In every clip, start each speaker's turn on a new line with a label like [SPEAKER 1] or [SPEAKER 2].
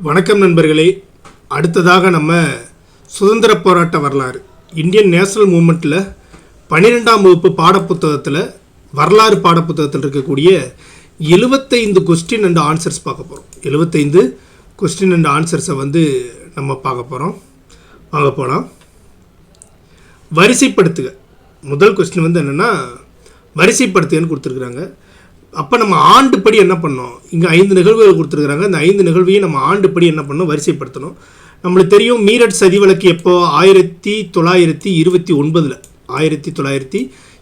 [SPEAKER 1] வணக்கம் நண்பர்களே. அடுத்ததாக நம்ம சுதந்திர போராட்ட வரலாறு இந்தியன் நேஷனல் மூமெண்ட்டில் 12ஆம் வகுப்பு பாடப்புத்தகத்தில் வரலாறு பாடப்புத்தகத்தில் இருக்கக்கூடிய 75 கொஸ்டின் அண்ட் ஆன்சர்ஸ் பார்க்க போகிறோம். 75 கொஸ்டின் அண்ட் ஆன்சர்ஸை நம்ம பார்க்க போகிறோம். வாங்க போகலாம். வரிசைப்படுத்துக. முதல் கொஸ்டின் என்னென்னா வரிசைப்படுத்துகன்னு கொடுத்துருக்குறாங்க. அப்போ நம்ம ஆண்டுப்படி என்ன பண்ணோம்? இங்கே 5 நிகழ்வுகள் கொடுத்துருக்குறாங்க. அந்த 5 நிகழ்வையும் நம்ம ஆண்டுப்படி என்ன பண்ணணும்? வரிசைப்படுத்தணும். நம்மளுக்கு தெரியும் மீரட் சதிவழக்கு எப்போ? 1929.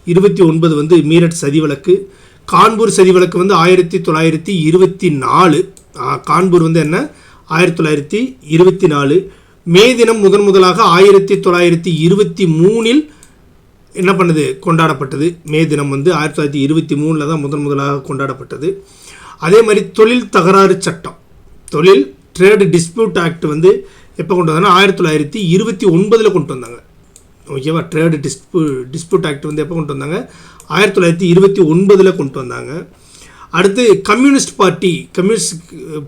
[SPEAKER 1] 1929 மீரட் சதிவழக்கு. கான்பூர் சதிவழக்கு 1924. கான்பூர் என்ன 1924. மே தினம் முதலாக 1923 என்ன பண்ணுது? கொண்டாடப்பட்டது. மே தினம் 1923 தான் முதலாக கொண்டாடப்பட்டது. அதே மாதிரி தொழில் தகராறு சட்டம், தொழில் ட்ரேடு டிஸ்பியூட் ஆக்ட் எப்போ கொண்டு வந்தாங்கன்னா 1929 கொண்டு வந்தாங்க. ஓகேவா? ட்ரேடு டிஸ்பியூட் ஆக்ட் எப்போ கொண்டு வந்தாங்க? 1929 கொண்டு வந்தாங்க. அடுத்து கம்யூனிஸ்ட்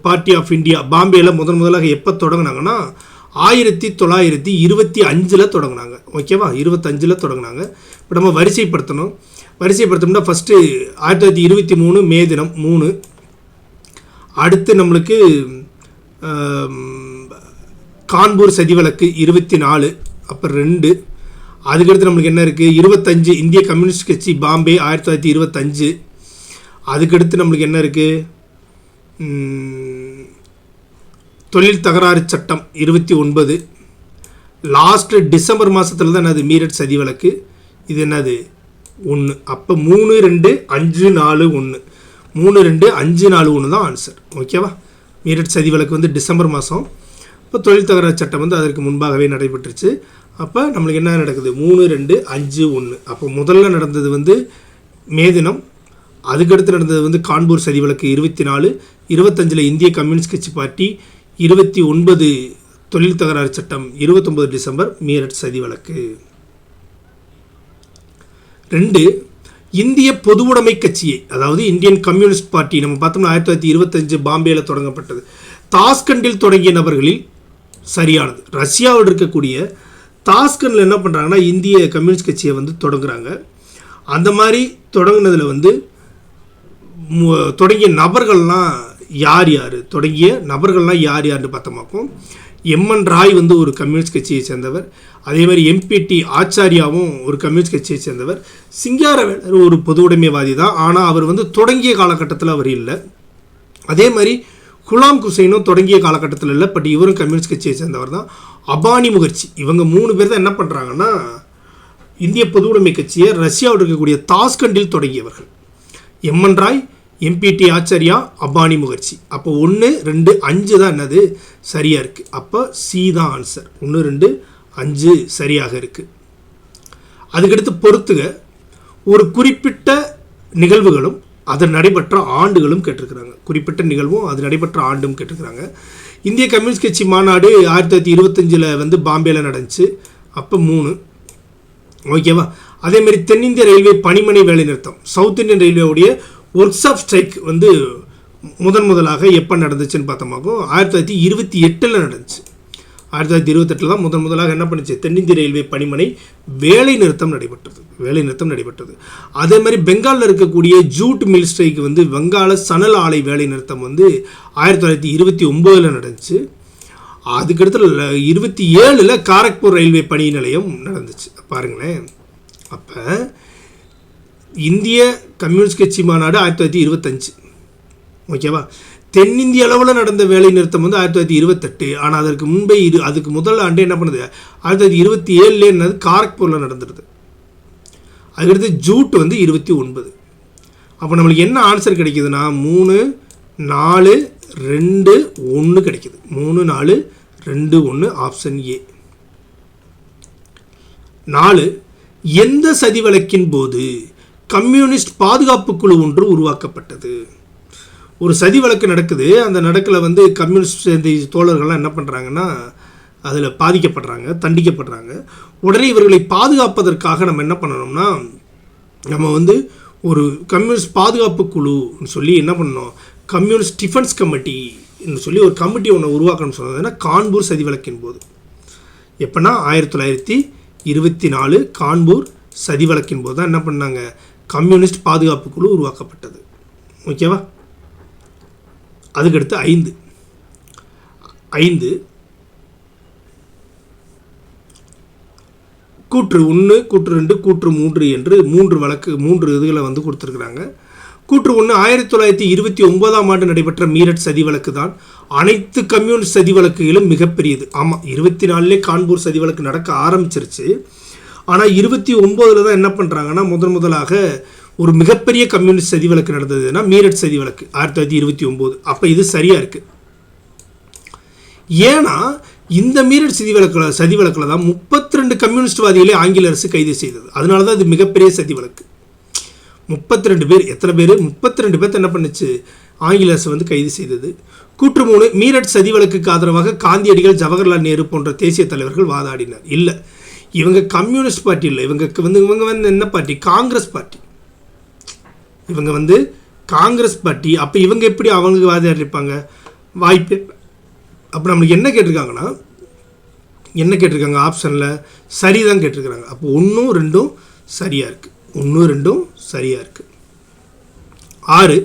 [SPEAKER 1] பார்ட்டி ஆஃப் இந்தியா பாம்பேயில் முதலாக எப்போ தொடங்கினாங்கன்னா 1925 தொடங்கினாங்க. ஓகேவா? 25 தொடங்கினாங்க. இப்போ நம்ம வரிசைப்படுத்தணும்னா ஃபஸ்ட்டு 1923 மே தினம் 3. அடுத்து நம்மளுக்கு கான்பூர் சதிவழக்கு 24, அப்புறம் 2. அதுக்கடுத்து நம்மளுக்கு என்ன இருக்குது? 25 இந்திய கம்யூனிஸ்ட் கட்சி பாம்பே 1925. அதுக்கடுத்து நம்மளுக்கு என்ன இருக்குது? தொழில் தகராறு சட்டம் 29. லாஸ்ட் டிசம்பர் மாதத்தில் தான் என்னது? மீரட் சதி வழக்கு. இது என்னது? 1. அப்போ 3, 2, 5, 4, 1. 3, 2, 5, 4, 1 தான் ஆன்சர். ஓகேவா? மீரட் சதி வழக்கு டிசம்பர் மாதம். இப்போ தொழில் தகராறு சட்டம் அதற்கு முன்பாகவே நடைபெற்றுச்சு. அப்போ நம்மளுக்கு என்ன நடக்குது? 3, 2, 5, 1. அப்போ முதல்ல நடந்தது மே தினம். அதுக்கடுத்து நடந்தது கான்பூர் சதி வழக்கு 24. 25 இந்திய கம்யூனிஸ்ட் கட்சி பார்ட்டி. 29 தொழில் தகராறு சட்டம். 29 டிசம்பர் மீரட் சதி வழக்கு. 2 இந்திய பொதுவுடைமை கட்சியை, அதாவது இந்தியன் கம்யூனிஸ்ட் பார்ட்டி நம்ம பார்த்தோம்னா 1925 பாம்பேயில் தொடங்கப்பட்டது. தாஸ்கண்டில் தொடங்கிய நபர்களில் சரியானது. ரஷ்யாவில் இருக்கக்கூடிய தாஸ்கண்டில் என்ன பண்ணுறாங்கன்னா இந்திய கம்யூனிஸ்ட் கட்சியை தொடங்குறாங்க. அந்த மாதிரி தொடங்கினதில் தொடங்கிய நபர்கள்லாம் யாருன்னு பார்த்தோமாக்கும் எம்என் ராய் ஒரு கம்யூனிஸ்ட் கட்சியை சேர்ந்தவர். அதே மாதிரி எம்பிடி ஆச்சாரியாவும் ஒரு கம்யூனிஸ்ட் கட்சியை சேர்ந்தவர். சிங்காரவேலர் ஒரு பொது உடைமைவாதி தான், ஆனால் அவர் தொடங்கிய காலகட்டத்தில் அவர் இல்லை. அதே மாதிரி குலாம் குசைனும் தொடங்கிய காலகட்டத்தில் இல்லை, பட் இவரும் கம்யூனிஸ்ட் கட்சியை சேர்ந்தவர் தான். அபானி முகர்ஜி, இவங்க 3 பேர் தான் என்ன பண்ணுறாங்கன்னா இந்திய பொது உடைமை கட்சியை ரஷ்யாவில் இருக்கக்கூடிய தாஸ்கண்டில் தொடங்கியவர்கள். எம்என் ராய், எம்பிடி ஆச்சாரியா, அபானி முகர்ஜி. அப்போ 1, 2, 5 தான் என்னது? சரியாக இருக்குது. அப்போ சி தான் ஆன்சர். 1, 2, 5 சரியாக இருக்குது. அதுக்கடுத்து பொறுத்துக. ஒரு குறிப்பிட்ட நிகழ்வுகளும் அது நடைபெற்ற ஆண்டுகளும் கேட்டிருக்கிறாங்க. குறிப்பிட்ட நிகழ்வும் அது நடைபெற்ற ஆண்டும் கேட்டிருக்கிறாங்க. இந்திய கம்யூனிஸ்ட் கட்சி மாநாடு 1925 பாம்பேயில் நடந்துச்சு. அப்போ 3. ஓகேவா? அதேமாரி தென்னிந்திய ரயில்வே பணிமனை வேலைநிறுத்தம், சவுத் இந்தியன் ரயில்வேவுடைய ஒர்க்ஸ் ஆஃப் ஸ்ட்ரைக் முதலாக எப்போ நடந்துச்சுன்னு பார்த்தோமாக்கும் 1928 நடந்துச்சு. 1928 தான் முதலாக என்ன பண்ணுச்சு? தென்னிந்திய ரயில்வே பணிமனை வேலைநிறுத்தம் நடைபெற்றது. அதே மாதிரி பெங்காலில் இருக்கக்கூடிய ஜூட் மில் ஸ்ட்ரைக் வங்காள சணல் ஆலை வேலைநிறுத்தம் 1929 நடந்துச்சு. அதுக்கடுத்து 27 காரக்பூர் ரயில்வே பணி நிலையம் நடந்துச்சு. பாருங்களேன். அப்போ இந்திய கம்யூனிஸ்ட் கட்சி மாநாடு 1925. ஓகேவா? தென்னிந்திய அளவில் நடந்த வேலை நிறுத்தம் 1928. ஆனால் அதுக்கு முதல் ஆண்டு என்ன பண்ணுது? 1927 என்னது? காரக்பூரில் நடந்துடுது. அதுக்கடுத்து ஜூட் 29. அப்போ நம்மளுக்கு என்ன ஆன்சர் கிடைக்குதுன்னா 3, 4, 2, 1 கிடைக்குது. 3, 4, 2, 1 ஆப்ஷன் ஏ. 4 எந்த சதி வழக்கின் போது கம்யூனிஸ்ட் பாதுகாப்பு குழு ஒன்று உருவாக்கப்பட்டது? ஒரு சதி வழக்கு நடக்குது. அந்த நடக்கில் கம்யூனிஸ்ட் சேர்ந்த தோழர்கள்லாம் என்ன பண்ணுறாங்கன்னா அதில் பாதிக்கப்படுறாங்க, தண்டிக்கப்படுறாங்க. உடனே இவர்களை பாதுகாப்பதற்காக நம்ம என்ன பண்ணணும்னா நம்ம ஒரு கம்யூனிஸ்ட் பாதுகாப்பு குழுன்னு சொல்லி என்ன பண்ணோம்? கம்யூனிஸ்ட் டிஃபென்ஸ் கமிட்டி சொல்லி ஒரு கமிட்டி ஒன்று உருவாக்கணும்னு சொன்னதுன்னா கான்பூர் சதி வழக்கின் போது. எப்போனா 1924 கான்பூர் சதி வழக்கின் போது தான் என்ன பண்ணாங்க, கம்யூனிஸ்ட் பாதுகாப்பு குழு உருவாக்கப்பட்டது. ஓகேவா. அதுக்கடுத்து 5 கூற்று 1, கூற்று 2, கூற்று 3 என்று 3 இதுகளை வந்து கொடுத்துருக்குறாங்க. கூற்று 1, 1929 நடைபெற்ற மீரட் சதி வழக்கு தான் அனைத்து கம்யூனிஸ்ட் சதி வழக்குகளும் மிகப்பெரியது. ஆமாம், 24 கான்பூர் சதி வழக்கு நடக்க ஆரம்பிச்சிருச்சு. ஆனால் 29 தான் என்ன பண்ணுறாங்கன்னா முதலாக ஒரு மிகப்பெரிய கம்யூனிஸ்ட் சதி வழக்கு நடந்ததுன்னா மீரட் சதி வழக்கு 1929. அப்போ இது சரியாக இருக்குது. ஏன்னா இந்த மீரட் சதி வழக்கில் தான் 32 கம்யூனிஸ்ட்வாதிகளை ஆங்கில அரசு கைது செய்தது. அதனால தான் இது மிகப்பெரிய சதி வழக்கு. 32 பேர், எத்தனை பேர்? 32 பேர்த்த என்ன பண்ணுச்சு, ஆங்கில அரசு வந்து கைது செய்தது. கூற்று 3, மீரட் சதி வழக்குக்கு ஆதரவாக காந்தியடிகள், ஜவஹர்லால் நேரு போன்ற தேசிய தலைவர்கள் வாதாடினர். இல்லை, இவங்க கம்யூனிஸ்ட் பார்ட்டி இல்லை, இவங்க வந்து என்ன பார்ட்டி, காங்கிரஸ் பார்ட்டி. இவங்க வந்து காங்கிரஸ் பார்ட்டி. அப்போ இவங்க எப்படி அவங்க வாதாடிருப்பாங்க, வாய்ப்பு. அப்போ நம்மளுக்கு என்ன கேட்டிருக்காங்க ஆப்ஷனில், சரிதான் கேட்டிருக்கிறாங்க. அப்போ 1, 2 சரியாக இருக்குது. 1, 2 சரியாக இருக்குது. 6,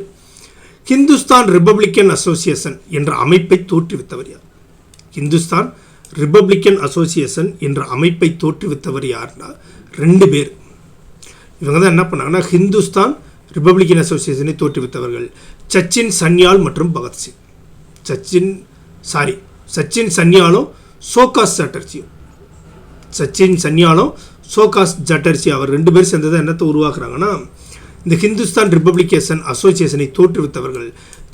[SPEAKER 1] ஹிந்துஸ்தான் ரிப்பப்ளிக்கன் அசோசியேஷன் என்ற அமைப்பை தோற்றுவித்தவர் யார்? ஹிந்துஸ்தான் ரிப்பப்ளிக்கன் அசோசியேஷன் என்ற அமைப்பை தோற்றுவித்தவர் யார்னா 2 பேர். இவங்க தான் என்ன பண்ணாங்கன்னா ஹிந்துஸ்தான் ரிப்பப்ளிக்கன் அசோசியேஷனை தோற்றுவித்தவர்கள் சச்சின் சன்யால் மற்றும் பகத்சிங். சச்சின் சன்யாலும் சோகாஸ் சட்டர்ஜியும். சச்சின் சன்யாலும் சோகாஸ் சட்டர்ஜி அவர் 2 பேர் சேர்ந்ததை என்னத்தை உருவாக்குறாங்கன்னா இந்த ஹிந்துஸ்தான் ரிப்பப்ளிகேஷன் அசோசியேஷனை தோற்றுவித்தவர்கள்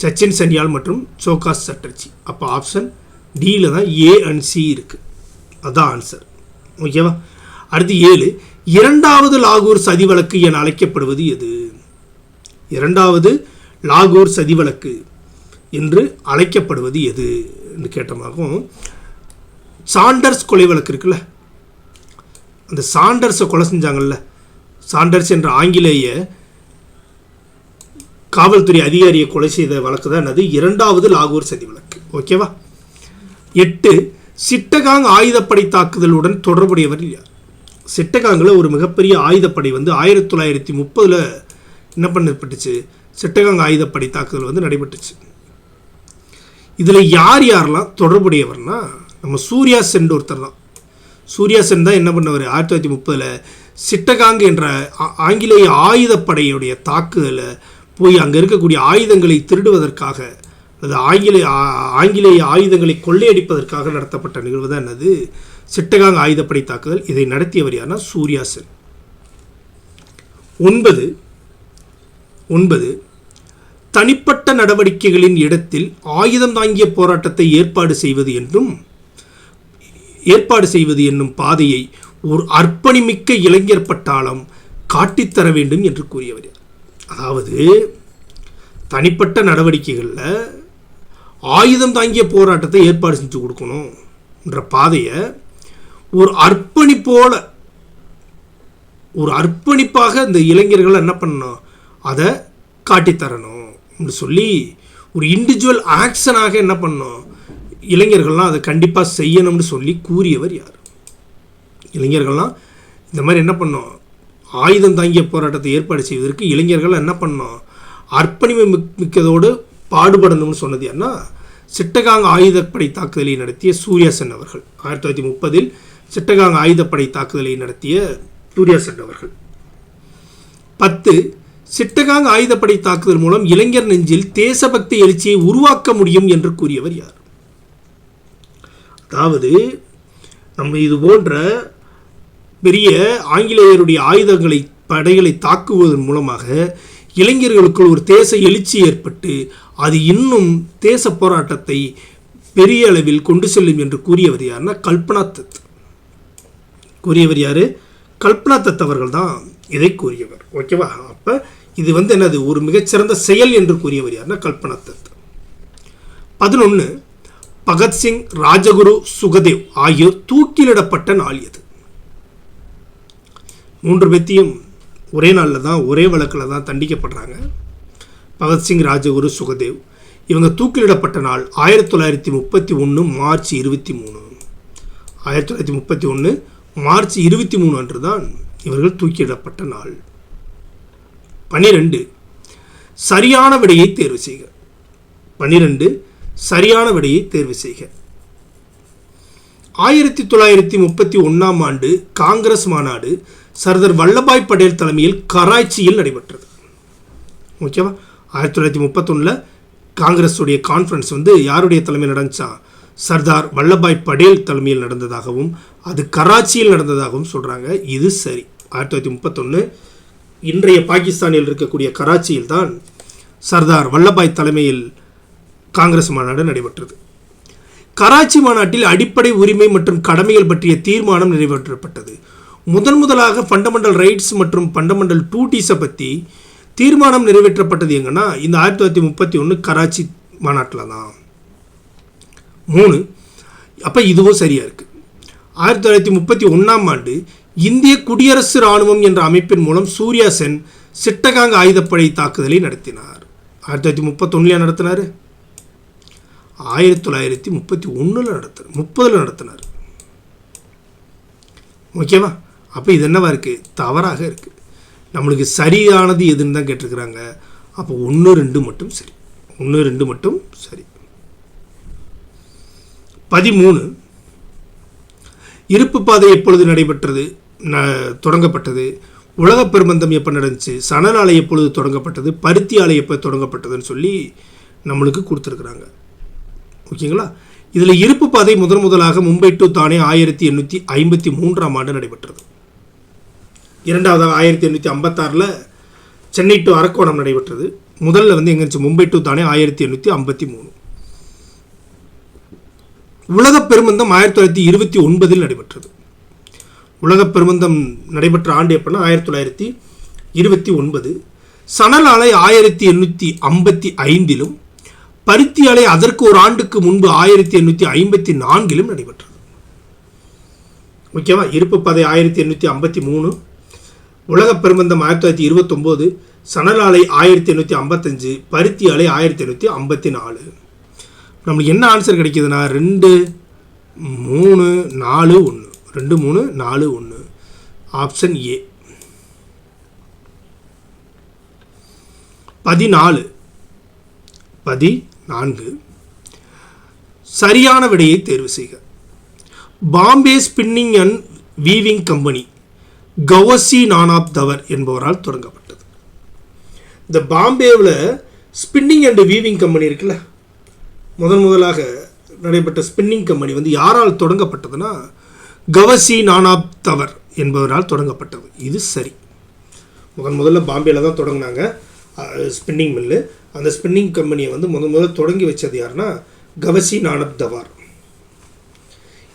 [SPEAKER 1] சச்சின் சன்யால் மற்றும் சோகாஸ் சட்டர்ஜி. அப்போ ஆப்ஷன் டியில் தான் A and C இருக்குது. அதுதான் ஆன்சர். ஓகேவா. அடுத்து 7, இரண்டாவது லாகூர் சதி வழக்கு என அழைக்கப்படுவது எது? இரண்டாவது லாகூர் சதி வழக்கு என்று அழைக்கப்படுவது எது என்று கேட்டமாகும். சாண்டர்ஸ் கொலை வழக்கு இருக்குல்ல, அந்த சாண்டர்ஸை கொலை செஞ்சாங்கல்ல, சாண்டர்ஸ் என்ற ஆங்கிலேய காவல்துறை அதிகாரியை கொலை செய்த வழக்கு தான் என்னது, இரண்டாவது லாகூர் சதி வழக்கு. ஓகேவா. 8, சிட்டகாங் ஆயுதப்படை தாக்குதலுடன் தொடர்புடையவர் யார்? சிட்டகாங்கில் ஒரு மிகப்பெரிய ஆயுதப்படை வந்து 1930 என்ன பண்ணப்பட்டுச்சு, சிட்டகாங் ஆயுதப்படை தாக்குதல் வந்து நடைபெற்றுச்சு. இதில் யாரெல்லாம் தொடர்புடையவர்னா நம்ம சூர்யா சென் ஒருத்தர் தான். சூர்யா சென் தான் என்ன பண்ணவர் 1930 சிட்டகாங் என்ற ஆங்கிலேய ஆயுதப்படையுடைய தாக்குதலை போய் அங்கே இருக்கக்கூடிய ஆயுதங்களை திருடுவதற்காக, அது ஆங்கிலேய ஆயுதங்களை கொள்ளையடிப்பதற்காக நடத்தப்பட்ட நிகழ்வு தான் என்னது, சிட்டகாங் ஆயுதப்படை தாக்குதல். இதை நடத்தியவர் யாருன்னா சூர்யா சென். 9, தனிப்பட்ட நடவடிக்கைகளின் இடத்தில் ஆயுதம் தாங்கிய போராட்டத்தை ஏற்பாடு செய்வது என்னும் பாதையை ஒரு அர்ப்பணிமிக்க இளைஞர் பட்டாளம் காட்டித்தர வேண்டும் என்று கூறியவர். அதாவது தனிப்பட்ட நடவடிக்கைகளில் ஆயுதம் தாங்கிய போராட்டத்தை ஏற்பாடு செஞ்சு கொடுக்கணும் என்ற பாதையை ஒரு அர்ப்பணிப்பாக இந்த இளைஞர்கள் என்ன பண்ணணும், அதை காட்டித்தரணும் என்று சொல்லி ஒரு இண்டிவிஜுவல் ஆக்ஷனாக என்ன பண்ணணும், இளைஞர்கள்லாம் அதை கண்டிப்பாக செய்யணும்னு சொல்லி கூறியவர் யார்? இளைஞர்கள்லாம் இந்த மாதிரி என்ன பண்ணோம், ஆயுதம் தாங்கிய போராட்டத்தை ஏற்பாடு செய்வதற்கு இளைஞர்கள் என்ன பண்ணோம், அர்ப்பணிமை மிக்கதோடு பாடுபடணும்னு சொன்னது யாருன்னா சிட்டகாங் ஆயுதப்படை தாக்குதலை நடத்திய சூர்யா சென் அவர்கள். 1930 சிட்டகாங் ஆயுதப்படை தாக்குதலை நடத்திய சூர்யா சென் அவர்கள். 10, சிட்டகாங் ஆயுதப்படை தாக்குதல் மூலம் இளைஞர் நெஞ்சில் தேசபக்தி எழுச்சியை உருவாக்க முடியும் என்று கூறியவர் யார்? அதாவது நம்ம இது போன்ற பெரிய ஆங்கிலேயருடைய படைகளை தாக்குவதன் மூலமாக இளைஞர்களுக்குள் ஒரு தேச எழுச்சி ஏற்பட்டு அது இன்னும் தேச போராட்டத்தை பெரிய அளவில் கொண்டு செல்லும் என்று கூறியவர் யாருன்னா கல்பனா தத். கூறியவர் யாரு? கல்பனா தத் அவர்கள் தான் இதை கூறியவர். ஓகேவா. அப்போ இது வந்து என்னது, ஒரு மிகச்சிறந்த செயல் என்று கூறியவர் யாருன்னா கல்பனா தத். 11, பகத்சிங், ராஜகுரு, சுகதேவ் ஆகியோர் தூக்கிலிடப்பட்ட நாள் எது? 3 பேர்த்தையும் ஒரே நாளில் தான் ஒரே வழக்கில் தான் தண்டிக்கப்படுறாங்க. பகத்சிங், ராஜகுரு, சுகதேவ் இவங்க தூக்கிலிடப்பட்ட நாள் 1931 மார்ச் 23. 1931 மார்ச் 23 அன்று தான் இவர்கள் தூக்கிலிடப்பட்ட நாள். 12 சரியான விடையை தேர்வு செய்க. 12 சரியான விடையை தேர்வு செய்க. 1931 ஆண்டு காங்கிரஸ் மாநாடு சர்தார் வல்லபாய் படேல் தலைமையில் கராச்சியில் நடைபெற்றது. ஓகேவா? 1931 காங்கிரஸுடைய கான்ஃபரன்ஸ் யாருடைய தலைமையில் நடந்துச்சா? சர்தார் வல்லபாய் படேல் தலைமையில் நடந்ததாகவும் அது கராச்சியில் நடந்ததாகவும் சொல்கிறாங்க. இது சரி. 1931 இன்றைய பாகிஸ்தானில் இருக்கக்கூடிய கராச்சியில் தான் சர்தார் வல்லபாய் தலைமையில் காங்கிரஸ் மாநாடு நடைபெற்றது. கராச்சி மாநாட்டில் அடிப்படை உரிமை மற்றும் கடமைகள் பற்றிய தீர்மானம் நிறைவேற்றப்பட்டது. முதலாக ஃபண்டமெண்டல் ரைட்ஸ் மற்றும் ஃபண்டமெண்டல் டியூட்டிஸை பற்றி தீர்மானம் நிறைவேற்றப்பட்டது எங்கன்னா இந்த 1931 கராச்சி மாநாட்டில் தான். 3 அப்போ இதுவும் சரியாக இருக்குது. 1931 ஆண்டு இந்திய குடியரசு இராணுவம் என்ற அமைப்பின் மூலம் சூர்யா சென் சிட்டகாங் ஆயுதப்படை தாக்குதலை நடத்தினார். 1931 நடத்தினார், 1931 நடத்தினார். ஓகேவா? அப்போ இது என்னவா இருக்குது? தவறாக இருக்குது. நம்மளுக்கு சரியானது எதுன்னு தான் கேட்டிருக்கிறாங்க. அப்போ 1, 2 மட்டும் சரி. 1, 2 மட்டும் சரி. 13 இருப்பு பாதை எப்பொழுது நடைபெற்றது தொடங்கப்பட்டது? உலக பெருமந்தம் எப்போ நடந்துச்சு? சணல் ஆலை எப்பொழுது தொடங்கப்பட்டது? பருத்தி ஆலை எப்போ தொடங்கப்பட்டதுன்னு சொல்லி நம்மளுக்கு கொடுத்துருக்குறாங்க. ஓகேங்களா? இதில் இருப்பு பாதை முதலாக மும்பை டு தானே 1853 ஆண்டு நடைபெற்றது. இரண்டாவதாக 1856 சென்னை டு அரக்கோணம் நடைபெற்றது. முதல்ல எங்கே இருந்துச்சு? மும்பை டு தானே 1853. உலக பெருமந்தம் 1929 நடைபெற்றது. உலக பெருமந்தம் நடைபெற்ற ஆண்டு எப்படின்னா 1929. சணல் ஆலை 1855 பருத்தி ஆலை அதற்கு ஒரு ஆண்டுக்கு முன்பு 1854 நடைபெற்றது. ஓகேவா? இருப்பு பாதை 1853, உலக பெருமந்தம் 1929, சணல் ஆலை 1855, பருத்தி ஆலை 1854. நம்மளுக்கு என்ன ஆன்சர் கிடைக்குதுன்னா 2, 3, 4, 1. 2, 3, 4, 1. Option A. 14 சரியான விடையை தேர்வு செய்க. Bombay spinning and weaving company Cowasji Nanabhoy Davar என்பவரால் தொடங்கப்பட்டது. இந்த பாம்பேவில் ஸ்பின்னிங் அண்ட் வீவிங் கம்பெனி இருக்குல்ல, முதலாக நடைபெற்ற ஸ்பின்னிங் கம்பெனி யாரால் தொடங்கப்பட்டதுன்னா கவசி நானாப் தவர் என்பவரால் தொடங்கப்பட்டது. இது சரி. முதல்ல பாம்பேல தான் தொடங்கினாங்க ஸ்பின்னிங் மில்லு. அந்த ஸ்பின்னிங் கம்பெனியை முதல்ல தொடங்கி வச்சது யாருன்னா கவசி நானாப் தவர்.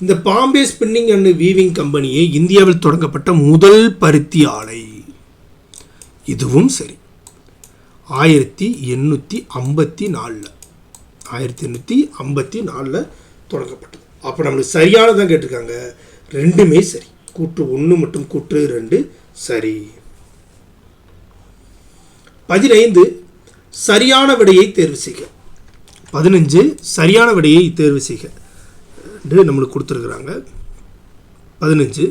[SPEAKER 1] இந்த பாம்பே ஸ்பின்னிங் அண்ட் வீவிங் கம்பெனியை இந்தியாவில் தொடங்கப்பட்ட முதல் பருத்தி ஆலை. இதுவும் சரி. 1854 தொடங்கப்பட்டது. அப்போ நம்மளுக்கு சரியானதான் கேட்டிருக்காங்க. 2மே சரி. கூற்று 1 மற்றும் கூற்று 2 சரி. 15 சரியான விடையை தேர்வு செய்க. 15 சரியான விடையை தேர்வு செய்க என்று நம்மளுக்கு கொடுத்துருக்குறாங்க. 15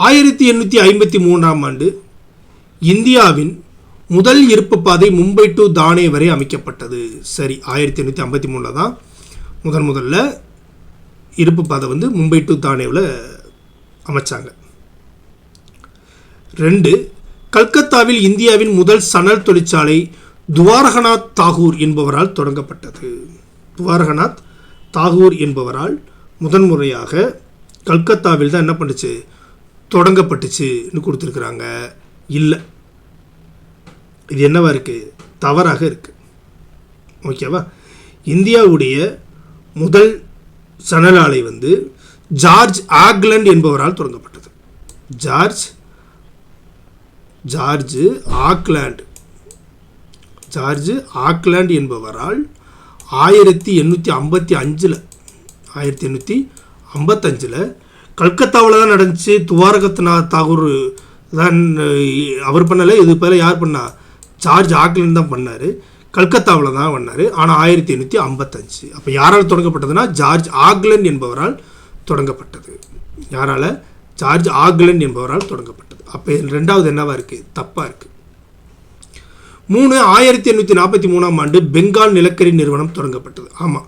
[SPEAKER 1] 1853 ஆண்டு இந்தியாவின் முதல் இருப்பு பாதை மும்பை டு தானே வரை அமைக்கப்பட்டது. சரி. 1853 தான் முதல்ல இருப்பு பாதை மும்பை டு தானேவில் அமைச்சாங்க. 2 கல்கத்தாவில் இந்தியாவின் முதல் சணல் தொழிற்சாலை துவாரகநாத் தாகூர் என்பவரால் தொடங்கப்பட்டது. துவாரகநாத் தாகூர் என்பவரால் முதன்முறையாக கல்கத்தாவில் தான் என்ன பண்ணுச்சு? தொடங்கப்பட்டுச்சுன்னு கொடுத்துருக்குறாங்க. இல்லை, இது என்னவா இருக்குது? தவறாக இருக்குது. ஓகேவா? இந்தியாவுடைய முதல் சணல் ஆலை ஜார்ஜ் ஆக்லண்ட் என்பவரால் தொடங்கப்பட்டது. ஜார்ஜ் ஆக்லாண்ட் என்பவரால் 1855 கல்கத்தாவில் தான் நடந்துச்சு. துவாரகநாத் தாகூர் தான் அவர் பண்ணலை. இது பேர் யார் பண்ணா? ஜார்ஜ் ஆக்லாண்ட் தான் பண்ணார். கல்கத்தாவில் தான் பண்ணார். ஆனால் 1855. அப்போ யாரால் தொடங்கப்பட்டதுன்னா ஜார்ஜ் ஆக்லண்ட் என்பவரால் தொடங்கப்பட்டது. யாரால்? ஜார்ஜ் ஆக்லண்ட் என்பவரால் தொடங்கப்பட்டது. அப்போ ரெண்டாவது என்னவா இருக்குது? தப்பாக இருக்குது. 1843ஆம் ஆண்டு பெங்கால் நிலக்கரி நிறுவனம் தொடங்கப்பட்டது. ஆமாம்,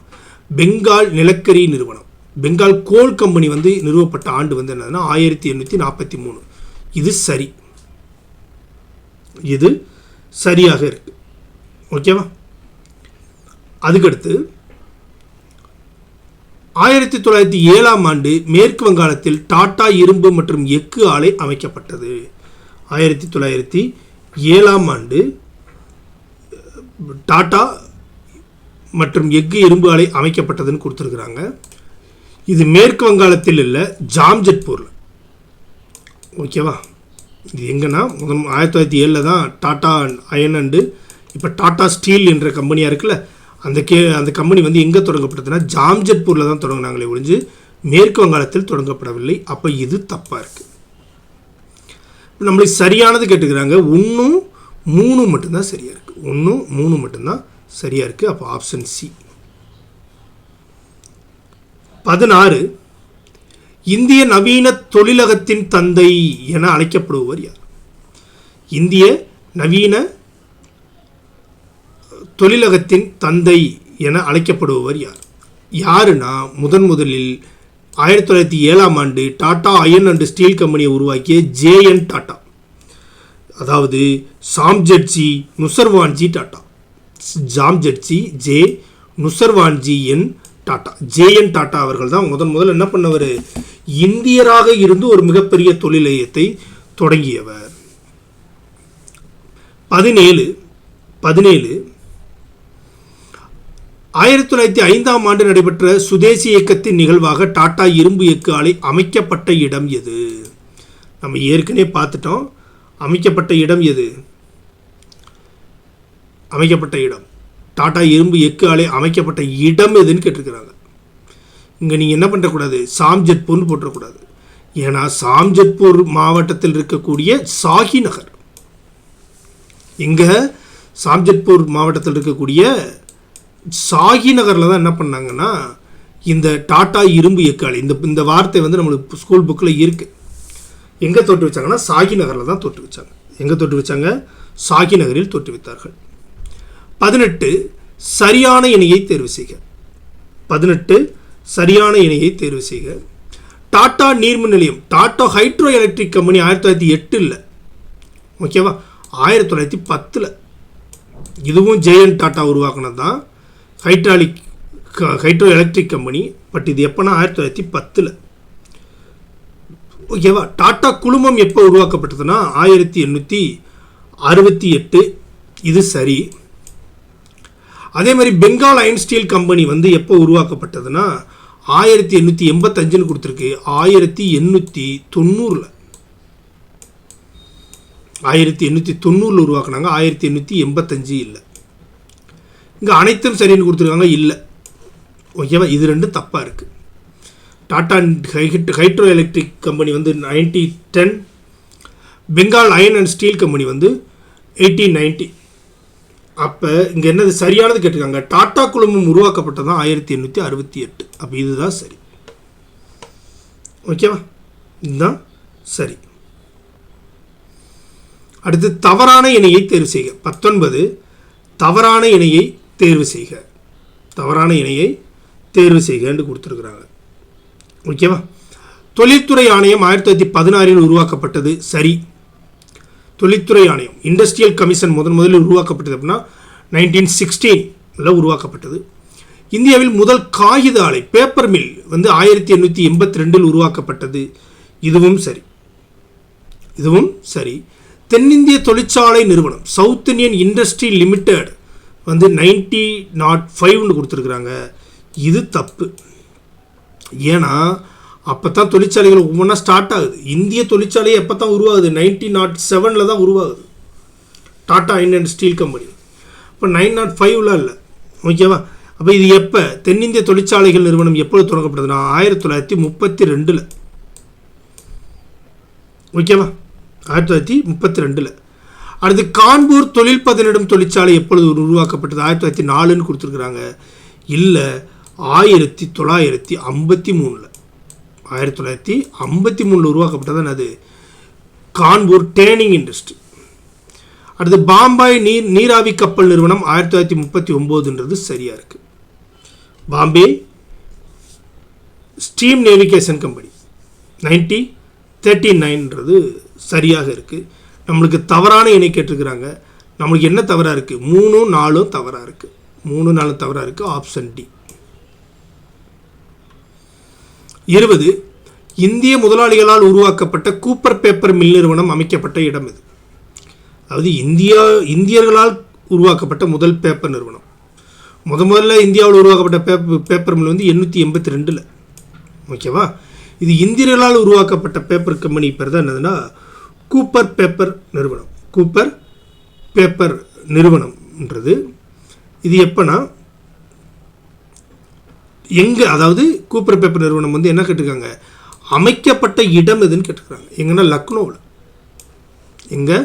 [SPEAKER 1] பெங்கால் நிலக்கரி நிறுவனம், பெங்கால் கோல் கம்பெனி வந்து நிறுவப்பட்ட ஆண்டு வந்து என்னதுன்னா 1843. இது சரி, இது சரியாக இருக்கு. ஓகேவா? அதுக்கடுத்து 1907ஆம் ஆண்டு மேற்கு வங்காளத்தில் டாடா இரும்பு மற்றும் எஃகு ஆலை அமைக்கப்பட்டது. 1907ஆம் ஆண்டு டாடா மற்றும் எஃகு இரும்பு ஆலை அமைக்கப்பட்டதுன்னு கொடுத்துருக்குறாங்க. இது மேற்கு வங்காளத்தில் இல்லை, ஜாம்ஜெட்பூரில். ஓகேவா? இது எங்கன்னா 1907 தான் டாடா அயன் அண்டு இப்போ டாடா ஸ்டீல் என்ற கம்பெனியாக இருக்குல்ல, அந்த கம்பெனி வந்து எங்கே தொடங்கப்பட்டதுன்னா ஜாம்ஜெட்பூரில் தான் தொடங்கினாங்களே ஒழிஞ்சு மேற்கு வங்காளத்தில் தொடங்கப்படவில்லை. அப்போ இது தப்பாக இருக்குது. நம்மளுக்கு சரியானது கேட்டுக்கிறாங்க. 1, 3 மட்டும்தான் சரியாக இருக்குது. 1, 3 மட்டும்தான் சரியாக இருக்குது. அப்போ ஆப்ஷன் சி. 16 இந்திய நவீன தொழிலகத்தின் தந்தை என அழைக்கப்படுபவர் யார்? இந்திய நவீன தொழிலகத்தின் தந்தை என அழைக்கப்படுபவர் யார்? யாருன்னா முதலில் 1907ஆம் ஆண்டு டாடா அயன் அண்ட் ஸ்டீல் கம்பெனியை உருவாக்கிய ஜே.என். டாடா, அதாவது சாம்ஜெட்ஜி நுசர்வான்ஜி டாடா. ஜாம்ஜெட்ஜி ஜே நுசர்வான்ஜி என் டாடா. ஜே.என். டாடா அவர்கள் தான் முதல்ல என்ன பண்ணவர்? இந்தியராக இருந்து ஒரு மிகப்பெரிய தொழிலையத்தை தொடங்கியவர். 17 1905ஆம் ஆண்டு நடைபெற்ற சுதேசி இயக்கத்தின் நிகழ்வாக டாடா இரும்பு எஃகு ஆலை அமைக்கப்பட்ட இடம் எது? நம்ம ஏற்கனவே பார்த்துட்டோம். அமைக்கப்பட்ட இடம் எது? அமைக்கப்பட்ட இடம் டாடா இரும்பு எஃகு ஆலை அமைக்கப்பட்ட இடம் எதுன்னு கேட்டிருக்கிறாங்க. இங்கே நீங்கள் என்ன பண்ணக்கூடாது? சாம்ஜெட்பூர்னு போட்டக்கூடாது. ஏன்னா சாம்ஜெட்பூர் மாவட்டத்தில் இருக்கக்கூடிய சாஹி நகர், இங்கே சாம்ஜெட்பூர் மாவட்டத்தில் இருக்கக்கூடிய சாஹி நகரில் தான் என்ன பண்ணாங்கன்னா இந்த டாடா இரும்பு எஃகு ஆலை, இந்த வார்த்தை வந்து நம்மளுக்கு ஸ்கூல் புக்கில் இருக்குது. எங்கே தோற்று வச்சாங்கன்னா சாஹி நகரில் தான் தோற்று வச்சாங்க. எங்கே தோற்று வச்சாங்க? சாஹி நகரில் தோற்று வைத்தார்கள். 18 சரியான இணையை தேர்வு செய்க. 18 சரியான இணையை தேர்வு செய்க. டாடா நீர்மின் நிலையம், டாடா ஹைட்ரோ எலக்ட்ரிக் கம்பெனி 1908 ஓகேவா, 1910. இதுவும் ஜே.என். டாடா உருவாக்குனது தான் ஹைட்ரோ எலக்ட்ரிக் கம்பெனி. பட் இது எப்போனா 1910. ஓகேவா? டாடா குழுமம் எப்போ உருவாக்கப்பட்டதுன்னா 1868. இது சரி. அதே மாதிரி பெங்கால் அயன் ஸ்டீல் கம்பெனி வந்து எப்போ உருவாக்கப்பட்டதுன்னா 1885 கொடுத்துருக்கு. 1890 1890 உருவாக்குனாங்க. 1885 இல்லை. இங்கே அனைத்தும் சரின்னு கொடுத்துருக்காங்க. இல்லை. ஓகேவா? இது ரெண்டும் தப்பாக இருக்குது. டாடா ஹைட்ரோ எலக்ட்ரிக் கம்பெனி வந்து 1910, Bengal iron and steel company வந்து 1890. அப்போ இங்கே என்னது சரியானது கேட்டிருக்காங்க? டாடா குழுமம் உருவாக்கப்பட்டது தான் 1868. அப்போ இதுதான் சரி. ஓகேவா? இதுதான் சரி. அடுத்து தவறான இணையை தேர்வு செய்க. 19 தவறான இணையை தேர்வு செய்க. தவறான இணையை தேர்வு செய்கன்னு கொடுத்துருக்குறாங்க. ஓகேவா? தொழில்துறை ஆணையம் 1916 உருவாக்கப்பட்டது. சரி. தொழில்துறை ஆணையம், இண்டஸ்ட்ரியல் கமிஷன் முதலில் உருவாக்கப்பட்டது அப்படின்னா 1916 உருவாக்கப்பட்டது. இந்தியாவில் முதல் காகித ஆலை பேப்பர் மில் வந்து 1882 உருவாக்கப்பட்டது. இதுவும் சரி. இதுவும் சரி. தென்னிந்திய தொழிற்சாலை நிறுவனம் சவுத் இந்தியன் இண்டஸ்ட்ரி லிமிடெட் வந்து 1905 கொடுத்துருக்குறாங்க. இது தப்பு. ஏன்னா அப்போ தான் தொழிற்சாலைகள் ஒவ்வொன்றா ஸ்டார்ட் ஆகுது. இந்திய தொழிற்சாலையை எப்போ தான் உருவாகுது? 1907 தான் உருவாகுது Tata iron and steel company. இப்போ 905 இல்லை. ஓகேவா? அப்போ இது எப்போ? தென்னிந்திய தொழிற்சாலைகள் நிறுவனம் எப்பொழுது தொடங்கப்பட்டதுன்னா 1932. ஓகேவா? 1932. அடுத்து கான்பூர் தொழில் பதனிடும் தொழிற்சாலை எப்பொழுது உருவாக்கப்பட்டது? 1904 கொடுத்துருக்குறாங்க. இல்லை, 1953. 1953 உருவாக்கப்பட்டதான் அது கான்பூர் டேனிங் இண்டஸ்ட்ரி. அடுத்து பாம்பாய் நீராவி கப்பல் நிறுவனம் 1939ன்றது சரியா இருக்கு. பாம்பே ஸ்டீம் நேவிகேஷன் கம்பெனி 1939ன்றது சரியாக இருக்கு. நம்மளுக்கு தவறான இணை கேட்டிருக்கிறாங்க. நம்மளுக்கு என்ன தவறாக இருக்குது? 3, 4 தவறாக இருக்குது. 3, 4 தவறாக இருக்குது. Option D. 20 இந்திய முதலாளிகளால் உருவாக்கப்பட்ட கூப்பர் பேப்பர் மில் நிறுவனம் அமைக்கப்பட்ட இடம் இது. அதாவது இந்தியர்களால் உருவாக்கப்பட்ட முதல் பேப்பர் நிறுவனம். முதல்ல இந்தியாவில் உருவாக்கப்பட்ட பேப்பர் மில் வந்து 882. ஓகேவா? இது இந்தியர்களால் உருவாக்கப்பட்ட பேப்பர் கம்பெனி பேர் தான் என்னதுன்னா கூப்பர் பேப்பர் நிறுவனம். கூப்பர் பேப்பர் நிறுவனம்ன்றது இது எப்போனா எங்கே, அதாவது கூப்பர் பேப்பர் நிறுவனம் வந்து என்ன கேட்டிருக்காங்க, அமைக்கப்பட்ட இடம் எதுன்னு கேட்டிருக்காங்க. எங்கன்னா லக்னோவில். எங்கே?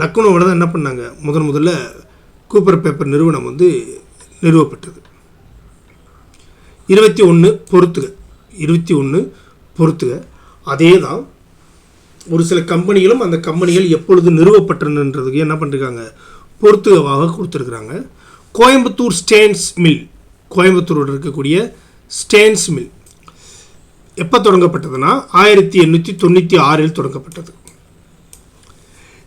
[SPEAKER 1] லக்னோவில் தான் என்ன பண்ணாங்க, முதல்ல கூப்பர் பேப்பர் நிறுவனம் வந்து நிறுவப்பட்டது. 21 பொறுத்துக. அதே தான் ஒரு சில கம்பெனிகளும் அந்த கம்பெனிகள் எப்பொழுது நிறுவப்பட்டனன்றதுக்கு என்ன பண்ணிருக்காங்க, பொறுத்துகவாக கொடுத்துருக்குறாங்க. கோயம்புத்தூர் ஸ்டேன்ஸ் மில், கோயம்புத்தூரோடு இருக்கக்கூடிய ஸ்டேன்ஸ் மில் எப்போ தொடங்கப்பட்டதுன்னா 1896 தொடங்கப்பட்டது.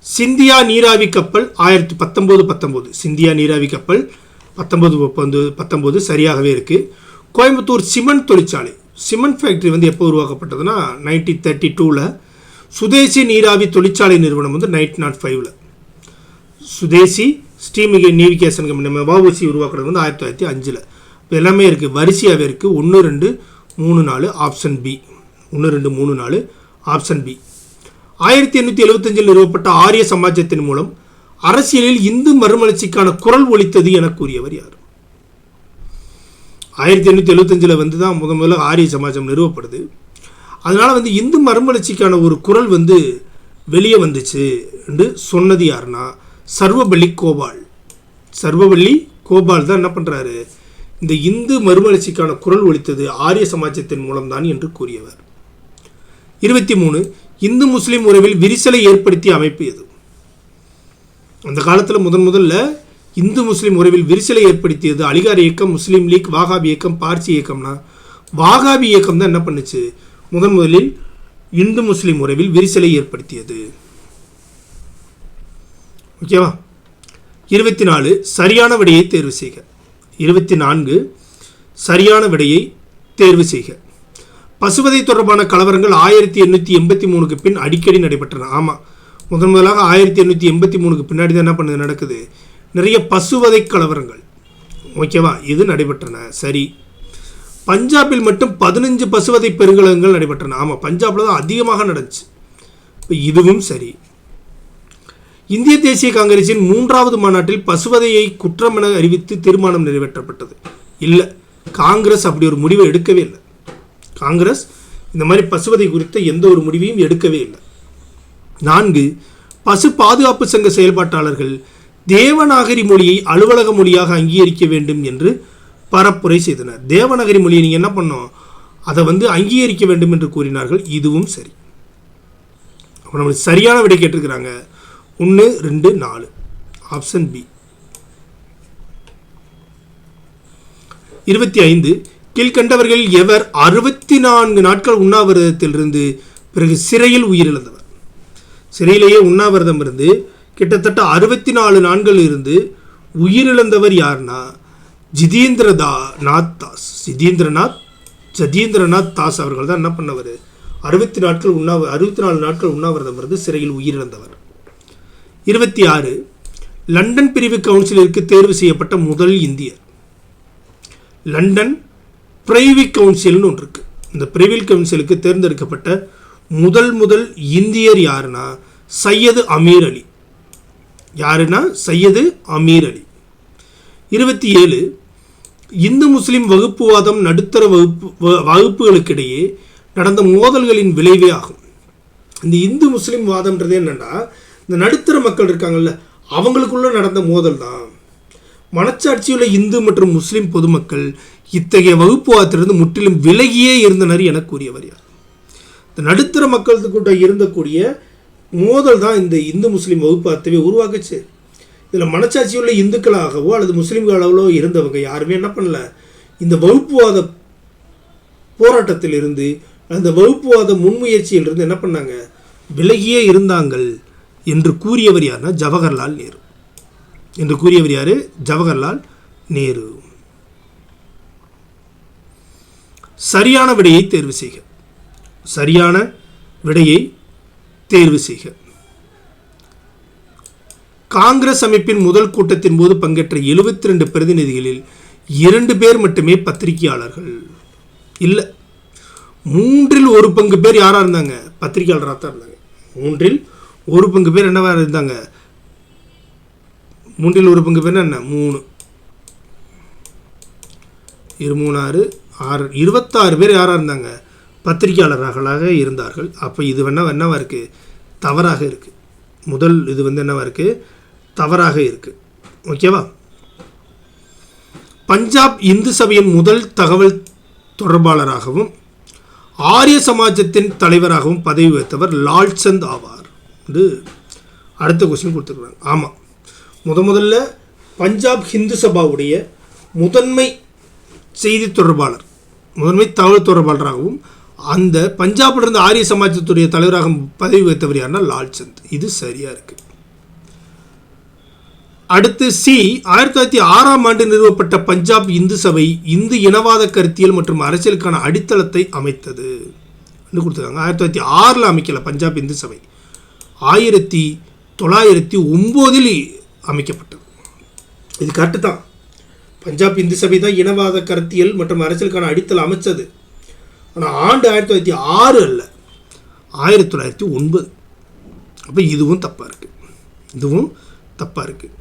[SPEAKER 1] சிந்தியா நீராவி கப்பல் 1919. சிந்தியா நீராவி கப்பல் 1919 சரியாகவே இருக்குது. கோயம்புத்தூர் சிமெண்ட் தொழிற்சாலை, சிமெண்ட் ஃபேக்ட்ரி வந்து எப்போ உருவாக்கப்பட்டதுன்னா 1932. சுதேசி நீராவி தொழிற்சாலை நிறுவனம் வந்து 1905. சுதேசி ஸ்டீம் நேவிகேஷன் கம்பெனி நம்ம வஉசி உருவாக்குறது வந்து 1905. இப்போ எல்லாமே இருக்குது, வரிசையாகவே இருக்குது. 1, 2, 3, 4 ஆப்ஷன் பி. 1, 2, 3, 4 option B. 1875 நிறுவப்பட்ட ஆரிய சமாஜத்தின் மூலம் அரசியலில் இந்து மறுமலர்ச்சிக்கான குரல் ஒலித்தது என கூறியவர் யார்? 1875 வந்து தான் முதல்ல ஆரிய சமாஜம் நிறுவப்படுது. அதனால் வந்து இந்து மறுமலர்ச்சிக்கான ஒரு குரல் வந்து வெளியே வந்துச்சு என்று சொன்னது யாருன்னா சர்வபள்ளி கோபால். சர்வபள்ளி கோபால் தான் என்ன பண்ணுறாரு, இந்த இந்து மறுமலர்ச்சிக்கான குரல் ஒலித்தது ஆரிய சமாஜத்தின் மூலம்தான் என்று கூறியவர். 23 இந்து முஸ்லீம் உறவில் விரிசலை ஏற்படுத்திய அமைப்பு எது? அந்த காலத்தில் முதல்ல இந்து முஸ்லீம் உறவில் விரிசலை ஏற்படுத்தியது அலிகார் இயக்கம், முஸ்லீம் லீக், வாகாபி இயக்கம், பார்சி இயக்கம்னா வாகாபி இயக்கம் தான் என்ன பண்ணுச்சு, முதலில் இந்து முஸ்லீம் உறவில் விரிசலை ஏற்படுத்தியது. ஓகேவா? 24 சரியான விடையை தேர்வு செய்க. 24 சரியான விடையை தேர்வு செய்க. பசுவதை தொடர்பான கலவரங்கள் 1883க்கு பின் அடிக்கடி நடைபெற்றன. ஆமாம், முதலாக 1883க்கு பின்னாடி தான் என்ன பண்ணுது நடக்குது, நிறைய பசுவதை கலவரங்கள். ஓகேவா? இது நடைபெற்றன. சரி. பஞ்சாபில் மட்டும் 15 பசுவதை பெருங்கலங்கள் நடைபெற்றன. ஆமாம், பஞ்சாபில் தான் அதிகமாக நடந்துச்சு. இப்போ இதுவும் சரி. இந்திய தேசிய காங்கிரஸின் 3வது மாநாட்டில் பசுவதையை குற்றம் என அறிவித்து தீர்மானம் நிறைவேற்றப்பட்டது. இல்லை, காங்கிரஸ் அப்படி ஒரு முடிவை எடுக்கவே இல்லை. காங்கிரஸ் இந்த மாதிரி பசுவதை குறித்த எந்த ஒரு முடிவையும் எடுக்கவே இல்லை. 4 பசு பாதுகாப்பு சங்க செயல்பாட்டாளர்கள் தேவநாகரி மொழியை அலுவலக மொழியாக அங்கீகரிக்க வேண்டும் என்று பரப்புரை செய்தனர். தேவநாகரி மொழியை நீங்கள் என்ன பண்ணோம், அதை வந்து அங்கீகரிக்க வேண்டும் என்று கூறினார்கள். இதுவும் சரி. அப்போ நம்மளுக்கு சரியான விடை கேட்டிருக்கிறாங்க 1, 2, 4 ஆப்ஷன் பி. 25 கீழ்கண்டவர்கள் எவர் 64 நாட்கள் உண்ணாவிரதத்திலிருந்து பிறகு சிறையில் உயிரிழந்தவர்? சிறையிலேயே உண்ணாவிரதம் இருந்து கிட்டத்தட்ட 64 நாட்கள் இருந்து உயிரிழந்தவர் யாருன்னா ஜதீந்திரநாத் தாஸ் அவர்கள் தான் என்ன பண்ணவர், 64 நாட்கள் உண்ணாவிரதம் இருந்து சிறையில் உயிரிழந்தவர். 26 லண்டன் பிரிவு கவுன்சிலிற்கு தேர்வு செய்யப்பட்ட முதல் இந்தியர். லண்டன் பிரைவி கவுன்சில்னு ஒன்று இருக்கு. இந்த பிரைவி கவுன்சிலுக்கு தேர்ந்தெடுக்கப்பட்ட முதல் இந்தியர் யாருன்னா சையது அமீர் அலி. யாருன்னா சையது அமீர் அலி. 27 இந்து முஸ்லிம் வகுப்புவாதம் நடுத்தர வகுப்புகளுக்கிடையே நடந்த மோதல்களின் விளைவே ஆகும். இந்த இந்து முஸ்லீம் வாதம்ன்றது என்னன்னா, இந்த நடுத்தர மக்கள் இருக்காங்கல்ல அவங்களுக்குள்ள நடந்த மோதல் தான். மனச்சாட்சியுள்ள இந்து மற்றும் முஸ்லீம் பொதுமக்கள் இத்தகைய வகுப்புவாதத்திலிருந்து முற்றிலும் விலகியே இருந்தனர் என கூறியவர் யார்? இந்த நடுத்தர மக்களுக்கு இருந்தக்கூடிய மோதல் தான் இந்த இந்து முஸ்லீம் வகுப்புவாதத்தை உருவாக்குச்சு. இதில் மனச்சாட்சியுள்ள இந்துக்களாகவோ அல்லது முஸ்லீம்களோ இருந்தவங்க யாருமே என்ன பண்ணல, இந்த வகுப்புவாத போராட்டத்தில் இருந்து, அந்த வகுப்புவாத முன்முயற்சியிலிருந்து என்ன பண்ணாங்க, விலகியே இருந்தாங்கள் என்று கூறியவர் யாருன்னா ஜவஹர்லால் நேரு. என்று கூறியவர் யாரு? ஜவஹர்லால் நேரு. சரியான விடையை தேர்வு செய்க. சரியான விடையை தேர்வு செய்க. காங்கிரஸ் அமைப்பின் முதல் கூட்டத்தின் போது பங்கேற்ற 72 பிரதிநிதிகளில் 2 பேர் மட்டுமே பத்திரிகையாளர்கள். இல்லை, 1/3 பேர் யாராக இருந்தாங்க? பத்திரிகையாளராக தான் இருந்தாங்க. 1/3 பேர் என்னவா இருந்தாங்க? 1/3 பேர் என்ன? 3 3 6 26 பேர் யாராக இருந்தாங்க? பத்திரிகையாளர்களாக இருந்தார்கள். அப்போ இது என்னவா இருக்குது? தவறாக இருக்குது. முதல் இது என்னவா இருக்குது? தவறாக இருக்குது. ஓகேவா? பஞ்சாப் இந்து சபையின் முதல் தகவல் தொடர்பாளராகவும் ஆரிய சமாஜத்தின் தலைவராகவும் பதவி வகித்தவர் லால்சந்த் ஆவார். இது அடுத்த கொஸ்டின் கொடுத்துருக்காங்க. ஆமாம், முதல்ல பஞ்சாப் ஹிந்து சபாவுடைய முதன்மை செய்தி தொடர்பாளர், முதன்மை தகவல் தொடர்பாளராகவும் அந்த பஞ்சாபிலிருந்து ஆரிய சமாஜத்துடைய தலைவராக பதவி வகித்தவர் யாருன்னா லால்சந்த். இது சரியாக இருக்குது. அடுத்து சி, 1906ஆம் ஆண்டு நிறுவப்பட்ட பஞ்சாப் இந்து சபை இந்து இனவாத கருத்தியல் மற்றும் அரசியலுக்கான அடித்தளத்தை அமைத்தது கொடுத்துருக்காங்க. 1906 அமைக்கல பஞ்சாப் இந்து சபை, 1909 அமைக்கப்பட்டது. இது கரெக்டு தான். பஞ்சாப் இந்து சபை தான் இனவாத கருத்தியல் மற்றும் அரசியலுக்கான அடித்தளம் அமைச்சது. ஆனால் ஆண்டு 1906 அல்ல, 1909. அப்போ இதுவும் தப்பாக இருக்குது. இதுவும் தப்பாக இருக்குது.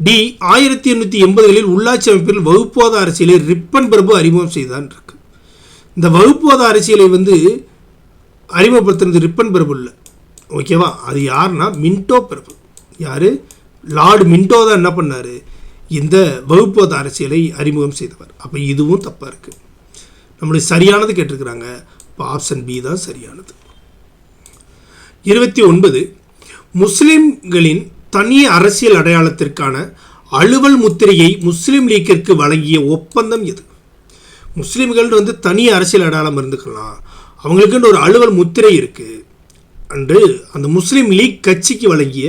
[SPEAKER 1] டி, 1880களில் உள்ளாட்சி அமைப்பில் வகுப்புவாத அரசியலை ரிப்பன் பிரபு அறிமுகம் செய்தான் இருக்கு. இந்த வகுப்புவாத அரசியலை அறிமுகப்படுத்துறது ரிப்பன் பிரபு இல்லை. ஓகேவா? அது யாருன்னா மின்டோ பிரபு. யார்? லார்டு மின்டோ தான் என்ன பண்ணார், இந்த வகுப்புவாத அரசியலை அறிமுகம் செய்தவர். அப்போ இதுவும் தப்பாக இருக்குது. நம்மளுடைய சரியானது கேட்டிருக்கிறாங்க. இப்போ ஆப்ஷன் பி தான் சரியானது. 29, முஸ்லிம்களின் தனி அரசியல் அடையாளத்திற்கான அலுவல் முத்திரையை முஸ்லீம் லீக்கிற்கு வழங்கிய ஒப்பந்தம் எது? முஸ்லீம்கள் தனி அரசியல் அடையாளம் இருந்துக்கலாம், அவங்களுக்குன்னு ஒரு அலுவல் முத்திரை இருக்குது அன்று அந்த முஸ்லீம் லீக் கட்சிக்கு வழங்கிய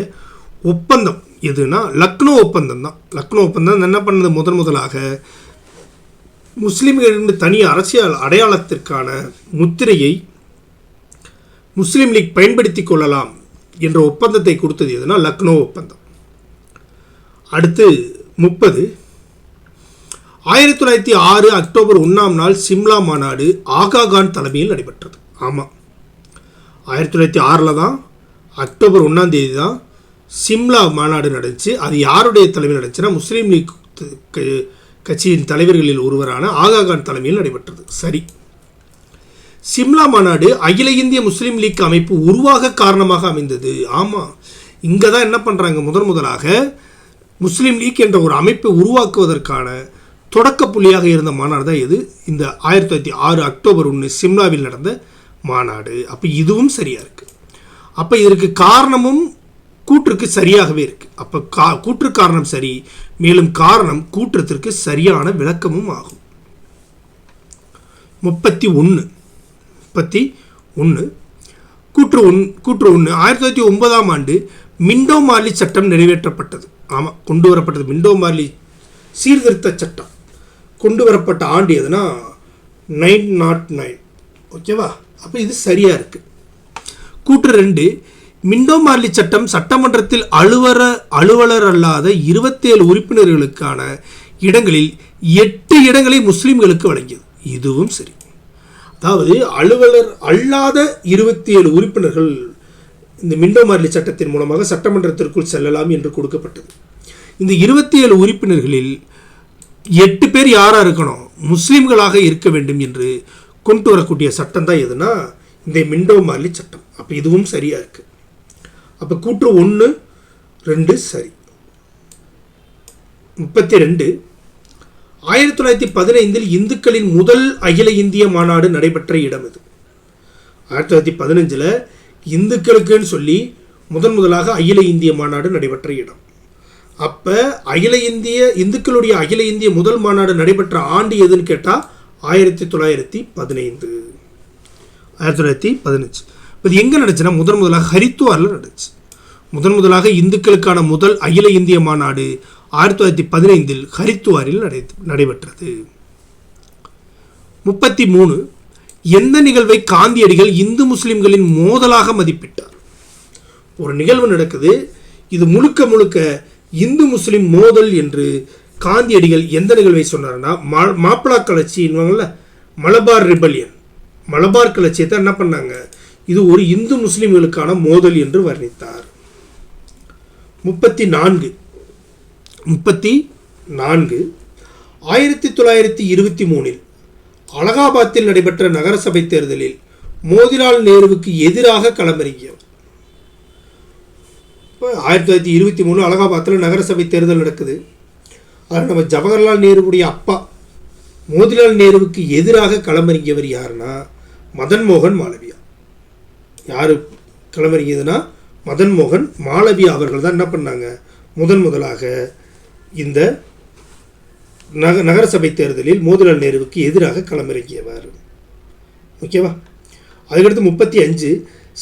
[SPEAKER 1] ஒப்பந்தம் எதுனா லக்னோ ஒப்பந்தம் தான். லக்னோ ஒப்பந்தம் என்ன பண்ணது? முதலாக முஸ்லீம்களின் தனி அரசியல் அடையாளத்திற்கான முத்திரையை முஸ்லீம் லீக் பயன்படுத்தி கொள்ளலாம் என்ற ஒப்பந்தத்தை கொடுத்தது எதுனா லக்னோ ஒப்பந்தம். அடுத்து 30, 1906 அக்டோபர் 1ஆம் நாள் சிம்லா மாநாடு ஆகா கான் தலைமையில் நடைபெற்றது. ஆமாம், 1906 தான் அக்டோபர் 1ஆம் தேதி தான் சிம்லா மாநாடு நடந்துச்சு. அது யாருடைய தலைமையில் நடந்துச்சுன்னா முஸ்லீம் லீக் கட்சியின் தலைவர்களில் ஒருவரான ஆகா கான் தலைமையில் நடைபெற்றது. சரி, சிம்லா மாநாடு அகில இந்திய முஸ்லீம் லீக் அமைப்பு உருவாக காரணமாக அமைந்தது. ஆமாம், இங்கே தான் என்ன பண்ணுறாங்க, முதலாக முஸ்லீம் லீக் என்ற ஒரு அமைப்பை உருவாக்குவதற்கான தொடக்க புள்ளியாக இருந்த மாநாடு தான் இது, இந்த 1906 அக்டோபர் 1 சிம்லாவில் நடந்த மாநாடு. அப்போ இதுவும் சரியாக இருக்குது. அப்போ இதற்கு காரணமும் கூற்றுக்கு சரியாகவே இருக்குது. அப்போ கூற்று காரணம் சரி, மேலும் காரணம் கூற்றத்திற்கு சரியான விளக்கமும் ஆகும். 31 கூற்று 1. 1909ஆம் ஆண்டு மிண்டோ மார்லி சட்டம் நிறைவேற்றப்பட்டது. ஆமாம், கொண்டு வரப்பட்டது. மிண்டோ மார்லி சீர்திருத்த சட்டம் கொண்டு வரப்பட்ட ஆண்டு எதுனா 909. ஓகேவா? அப்போ இது சரியாக இருக்குது. கூற்று 2, மிண்டோ மார்லி சட்டம் சட்டமன்றத்தில் அலுவலர் அல்லாத 27 உறுப்பினர்களுக்கான இடங்களில் 8 இடங்களை முஸ்லீம்களுக்கு வழங்கியது. இதுவும் சரி. அதாவது அலுவலர் அல்லாத 27 உறுப்பினர்கள் இந்த மிண்டோ மார்லி சட்டத்தின் மூலமாக சட்டமன்றத்திற்குள் செல்லலாம் என்று கொடுக்கப்பட்டது. இந்த 27 உறுப்பினர்களில் 8 பேர் யாராக இருக்கணும்? முஸ்லீம்களாக இருக்க வேண்டும் என்று கொண்டு வரக்கூடிய சட்டம் தான் எதுனா இந்த மிண்டோ மார்லி சட்டம். அப்போ இதுவும் சரியாக இருக்குது. அப்போ கூற்று 1 2 சரி. 32 1915 இந்துக்களின் முதல் அகில இந்திய மாநாடு நடைபெற்ற இடம் இது. 1915 இந்துக்களுக்குன்னு சொல்லி முதலாக அகில இந்திய மாநாடு நடைபெற்ற இடம். அப்போ இந்துக்களுடைய அகில இந்திய முதல் மாநாடு நடைபெற்ற ஆண்டு எதுன்னு கேட்டால் 1915. 1915 இது எங்கே நடந்துச்சுன்னா முதலாக ஹரித்துவாரில் நடந்துச்சு. முதலாக இந்துக்களுக்கான முதல் அகில இந்திய மாநாடு 1915 ஹரித்துவாரில் நடைபெற்றது. 33 எந்த நிகழ்வை காந்தியடிகள் இந்து முஸ்லிம்களின் மோதலாக மதிப்பிட்டார்? ஒரு நிகழ்வு நடக்குது, இது முழுக்க இந்து முஸ்லிம் மோதல் என்று காந்தியடிகள் எந்த நிகழ்வை சொன்னார்னா, மாப்பிளா கிளர்ச்சின்னுவாங்கல்ல, மலபார் ரிபல்லியன், மலபார் கிளர்ச்சியத்தை என்ன பண்ணாங்க, இது ஒரு இந்து முஸ்லிம்களுக்கான மோதல் என்று வர்ணித்தார். 34 1923 அலகாபாத்தில் நடைபெற்ற நகரசபை தேர்தலில் மோதிலால் நேருவுக்கு எதிராக களமிறங்கியவர். 1923 அலகாபாத்தில் நகரசபை தேர்தல் நடக்குது. அதில் நம்ம ஜவஹர்லால் நேருவுடைய அப்பா மோதிலால் நேருவுக்கு எதிராக களமிறங்கியவர் யாருன்னா மதன் மோகன் மாளவியா. யார் களமிறங்கியதுன்னா மதன் மோகன் மாளவியா அவர்கள் தான் என்ன பண்ணாங்க, முதலாக இந்த நகரசபை தேர்தலில் மோதிலால் நேருவுக்கு எதிராக களமிறங்கியவர். ஓகேவா? அதுக்கடுத்து 35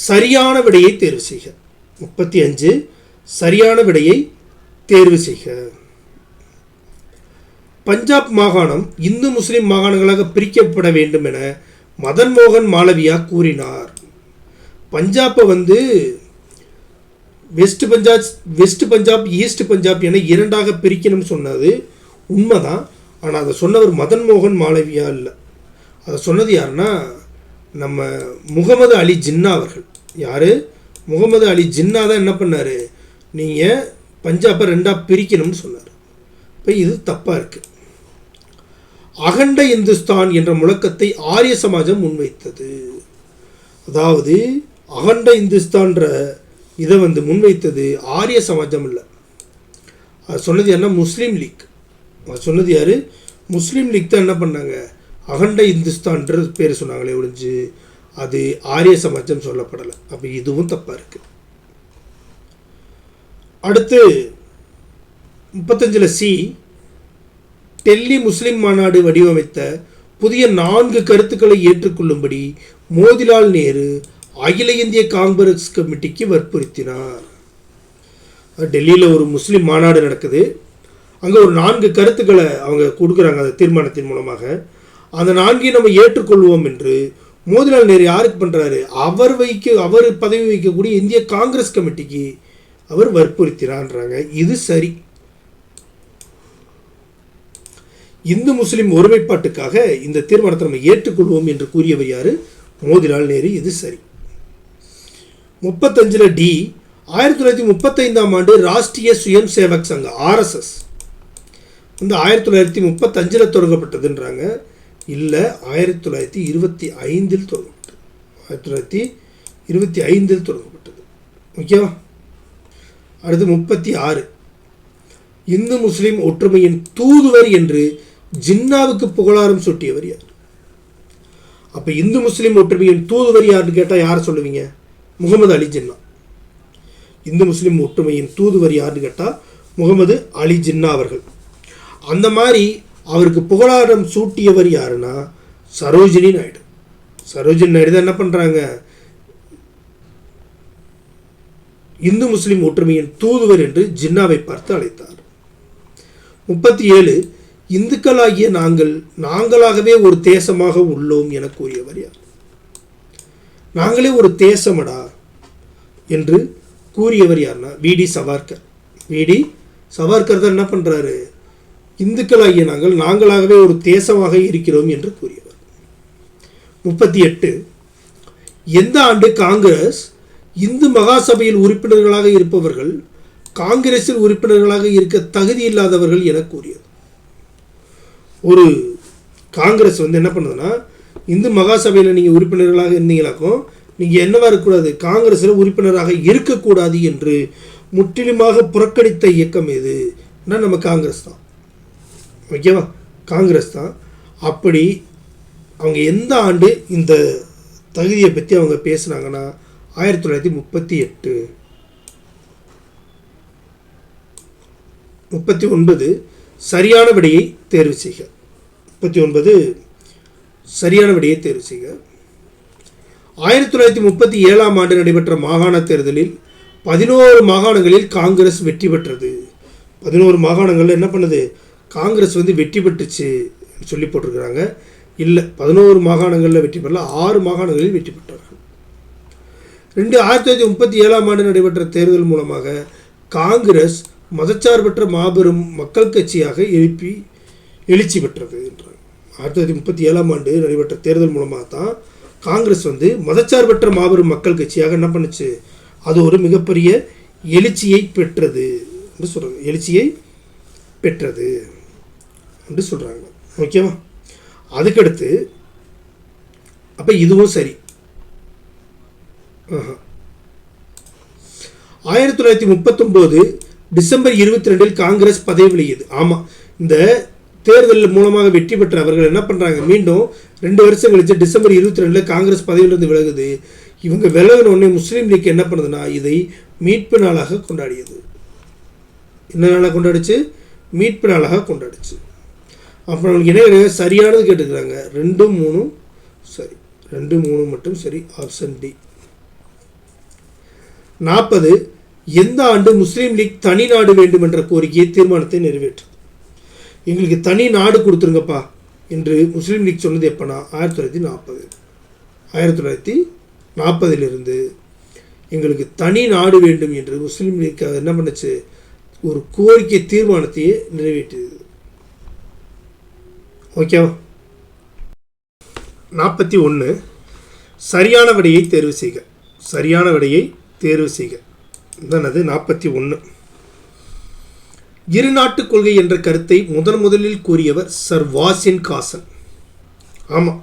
[SPEAKER 1] சரியான விடையை தேர்வு செய்க. 35 சரியான விடையை தேர்வு செய்க. பஞ்சாப் மாகாணம் இந்து முஸ்லிம் மாகாணங்களாக பிரிக்கப்பட வேண்டும் என மதன் மோகன் மாளவியா கூறினார். பஞ்சாப்பை வெஸ்ட் பஞ்சாப் ஈஸ்ட் பஞ்சாப் என இரண்டாக பிரிக்கணும்னு சொன்னது உண்மைதான். ஆனால் அதை சொன்னவர் மதன் மோகன் மாளவியா இல்லை. அதை சொன்னது யாருன்னா நம்ம முகமது அலி ஜின்னா அவர்கள். யார்? முகமது அலி ஜின்னா தான் என்ன பண்ணார், நீங்கள் பஞ்சாப்பை ரெண்டாக பிரிக்கணும்னு சொன்னார். இப்போ இது தப்பாக இருக்குது. அகண்ட இந்துஸ்தான் என்ற முழக்கத்தை ஆரிய சமாஜம் முன்வைத்தது. அதாவது அகண்ட இந்துஸ்தான்ற இதை முன்வைத்தது ஆரிய சமாஜம் இல்லை. அது சொன்னது என்ன, முஸ்லீம் லீக். அது சொன்னது யார்? முஸ்லீம் லீக் தான் என்ன பண்ணாங்க, அகண்ட இந்துஸ்தான்ற பேர் சொன்னாங்களே ஒழிஞ்சு அது ஆரிய சமாஜம் சொல்லப்படலை. அப்போ இதுவும் தப்பாக இருக்குது. அடுத்து 35 சி டெல்லி முஸ்லிம் மாநாடு வடிவமைத்த புதிய 4 கருத்துக்களை ஏற்றுக்கொள்ளும்படி மோதிலால் நேரு அகில இந்திய காங்கிரஸ் கமிட்டிக்கு வற்புறுத்தினார். டெல்லியில் ஒரு முஸ்லீம் மாநாடு நடக்குது. அங்கே ஒரு 4 கருத்துக்களை அவங்க கொடுக்குறாங்க அந்த தீர்மானத்தின் மூலமாக. அந்த 4ஐயும் நம்ம ஏற்றுக்கொள்வோம் என்று மோதிலால் நேரு யாருக்கு பண்ணுறாரு, அவர் பதவி வைக்கக்கூடிய இந்திய காங்கிரஸ் கமிட்டிக்கு அவர் வற்புறுத்தினான்றாங்க. இது சரி. இந்து முஸ்லிம் ஒருமைப்பாட்டுக்காக இந்த தீர்மானத்தை நம்ம ஏற்றுக்கொள்வோம் என்று கூறியவர் யார், மோதிலால் நேரு. இது சரி. 35 டி 1935ஆம் ஆண்டு ராஷ்டிரிய சுயம் சேவக் சங்க RSS 1935 தொடங்கப்பட்டதுன்றாங்க. இல்லை, 1925 தொடங்கப்பட்டது. 1925 தொடங்கப்பட்டது. ஓகேவா? அடுத்து 36 இந்து முஸ்லிம் ஒற்றுமையின் தூதுவர் என்று ஜின்னாவுக்கு புகழாரம் சூட்டியவர் யார்? அப்போ இந்து முஸ்லிம் ஒற்றுமையின் தூதுவர் யாருன்னு கேட்டால் யார் சொல்லுவீங்க? முகமது அலி ஜின்னா. இந்து முஸ்லிம் ஒற்றுமையின் தூதுவர் யாருன்னு கேட்டால் முகமது அலி ஜின்னா அவர்கள். அந்த மாதிரி அவருக்கு புகழாரம் சூட்டியவர் யாருன்னா சரோஜினி நாயுடு. சரோஜினி நாயுடு தான் என்ன பண்ணுறாங்க, இந்து முஸ்லிம் ஒற்றுமையின் தூதுவர் என்று ஜின்னாவை பார்த்து அழைத்தார். 37 இந்துக்களாகிய நாங்களாகவே ஒரு தேசமாக உள்ளோம் என கூறியவர் யார்? நாங்களே ஒரு தேசமடா என்று கூறியவர் யார்னா விடி சவார்கர். விடி சவார்கர் தான் என்ன பண்ணுறாரு, இந்துக்களாகிய நாங்களாகவே ஒரு தேசமாக இருக்கிறோம் என்று கூறியவர். 38 எந்த ஆண்டு காங்கிரஸ் இந்து மகாசபையில் உறுப்பினர்களாக இருப்பவர்கள் காங்கிரஸில் உறுப்பினர்களாக இருக்க தகுதி இல்லாதவர்கள் என கூறியது. ஒரு காங்கிரஸ் என்ன பண்ணுதுன்னா, இந்து மகாசபையில் நீங்கள் உறுப்பினர்களாக இருந்தீங்களாக்கும் நீங்கள் என்னவா இருக்கக்கூடாது, காங்கிரஸில் உறுப்பினராக இருக்கக்கூடாது என்று முற்றிலுமாக புறக்கணித்த இயக்கம் எதுன்னா நம்ம காங்கிரஸ் தான். ஓகேவா, காங்கிரஸ் தான். அப்படி அவங்க எந்த ஆண்டு இந்த தகுதியை பற்றி அவங்க பேசுனாங்கன்னா 1938. 39 சரியான விடையை தேர்வு செய்க. 39 சரியான விடையை தேர்வு செய்க. 1937ஆம் ஆண்டு நடைபெற்ற மாகாண தேர்தலில் 11 மாகாணங்களில் காங்கிரஸ் வெற்றி பெற்றது. 11 மாகாணங்களில் என்ன பண்ணுது, காங்கிரஸ் வெற்றி பெற்றுச்சு சொல்லி போட்டிருக்கிறாங்க. இல்லை, 11 மாகாணங்களில் வெற்றி பெறல, 6 மாகாணங்களில் வெற்றி பெற்றார்கள். 1937ஆம் ஆண்டு நடைபெற்ற தேர்தல் மூலமாக காங்கிரஸ் மதச்சார்பற்ற மாபெரும் மக்கள் கட்சியாக எழுச்சி பெற்றது என்றார். 1937ஆம் ஆண்டு நடைபெற்ற தேர்தல் மூலமாக தான் காங்கிரஸ் மதச்சார்பற்ற மாபெரும் மக்கள் கட்சியாக என்ன பண்ணுச்சு, அது ஒரு மிகப்பெரிய எழுச்சியை பெற்றது என்று சொல்கிறாங்க. எழுச்சியை பெற்றது என்று சொல்கிறாங்க. ஓகேவா, அதுக்கடுத்து அப்போ இதுவும் சரி. 1939 டிசம்பர் 22 காங்கிரஸ் பதவி விலகியது. ஆமாம், இந்த தேர்தல் மூலமாக வெற்றி பெற்ற அவர்கள் என்ன பண்ணுறாங்க, மீண்டும் 2 வருஷம் கழிச்சு டிசம்பர் 22 காங்கிரஸ் பதவியிலிருந்து விலகுது. இவங்க விலகின உடனே முஸ்லீம் லீக் என்ன பண்ணுதுன்னா இதை மீட்பு நாளாக கொண்டாடியது. என்ன நாளாக கொண்டாடிச்சு? மீட்பு நாளாக கொண்டாடிச்சு. அப்புறம் அவங்களுக்கு என்ன சரியானது கேட்டுக்கிறாங்க. 2, 3 சரி, 2, 3 மட்டும் சரி. Option D. 40 எந்த ஆண்டு முஸ்லீம் லீக் தனி நாடு வேண்டும் என்ற கோரிக்கையை தீர்மானத்தை நிறைவேற்று. எங்களுக்கு தனி நாடு கொடுத்துருங்கப்பா என்று முஸ்லீம் லீக் சொன்னது எப்போனா 1940. 1940 எங்களுக்கு தனி நாடு வேண்டும் என்று முஸ்லீம் லீக் என்ன பண்ணுச்சு, ஒரு கோரிக்கை தீர்மானத்தையே நிறைவேற்றியது. ஓகேவா. 41 சரியான விடையை தேர்வு செய்க. சரியான விடையை தேர்வு செய்க. என்னது 41. இருநாட்டு கொள்கை என்ற கருத்தை முதலில் கூறியவர் சர் வாசின் காசன். ஆமாம்,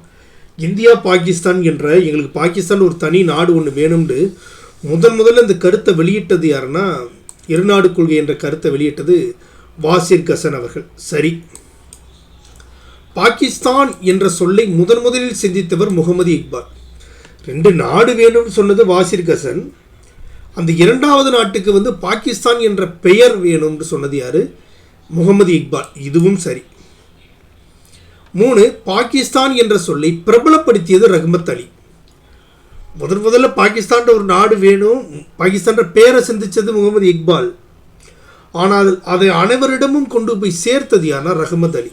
[SPEAKER 1] இந்தியா பாகிஸ்தான் என்ற எங்களுக்கு பாகிஸ்தான் ஒரு தனி நாடு ஒன்று வேணும்னு முதல்ல இந்த கருத்தை வெளியிட்டது யாருன்னா, இருநாடு கொள்கை என்ற கருத்தை வெளியிட்டது வாசிர் கசன் அவர்கள். சரி. பாகிஸ்தான் என்ற சொல்லை முதலில் சிந்தித்தவர் முகமது இக்பால். 2 நாடு வேணும்னு சொன்னது வாசிர் கசன். அந்த 2வது நாட்டுக்கு பாகிஸ்தான் என்ற பெயர் வேணும்னு சொன்னது யாரு? முகமது இக்பால். இதுவும் சரி. 3 பாகிஸ்தான் என்ற சொல்லை பிரபலப்படுத்தியது ரஹ்மத் அலி. முதல்ல பாகிஸ்தான் ஒரு நாடு வேணும், பாகிஸ்தான் பேரை சிந்திச்சது முகமது இக்பால். ஆனால் அதை அனைவரிடமும் கொண்டு போய் சேர்த்தது யாருன்னா ரஹ்மத் அலி.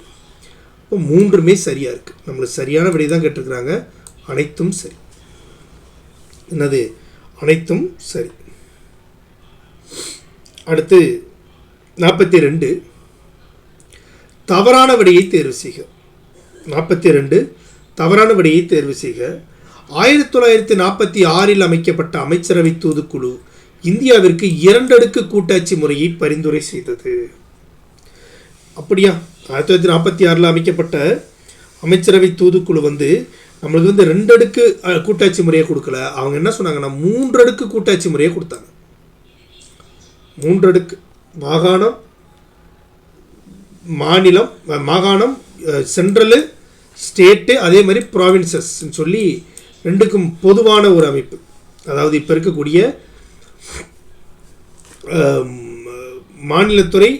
[SPEAKER 1] இப்போ 3மே சரியா இருக்கு. நம்மளுக்கு சரியான விடை தான் கேட்டிருக்கிறாங்க. அனைத்தும் சரி. என்னது? அனைத்தும் சரி. அடுத்து 42 தவறான விடையை தேர்வு செய்க. 42 தவறான விடையை தேர்வு செய்க. 1946 அமைக்கப்பட்ட அமைச்சரவை தூதுக்குழு இந்தியாவிற்கு 2 அடுக்கு கூட்டாட்சி முறையை பரிந்துரை செய்தது. அப்படியா? 1946 அமைக்கப்பட்ட அமைச்சரவை தூதுக்குழு நம்மளுக்கு 2 அடுக்கு கூட்டாட்சி முறையை கொடுக்கல. அவங்க என்ன சொன்னாங்கன்னா 3 அடுக்கு கூட்டாட்சி முறையை கொடுத்தாங்க. 3 அடுக்கு மாகாணம், மாநிலம், மாகாணம், சென்ட்ரலு, ஸ்டேட்டு, அதே மாதிரி ப்ராவின்சஸ் சொல்லி 2க்கும் பொதுவான ஒரு அமைப்பு. அதாவது இப்போ இருக்கக்கூடிய மாநிலத்துறை,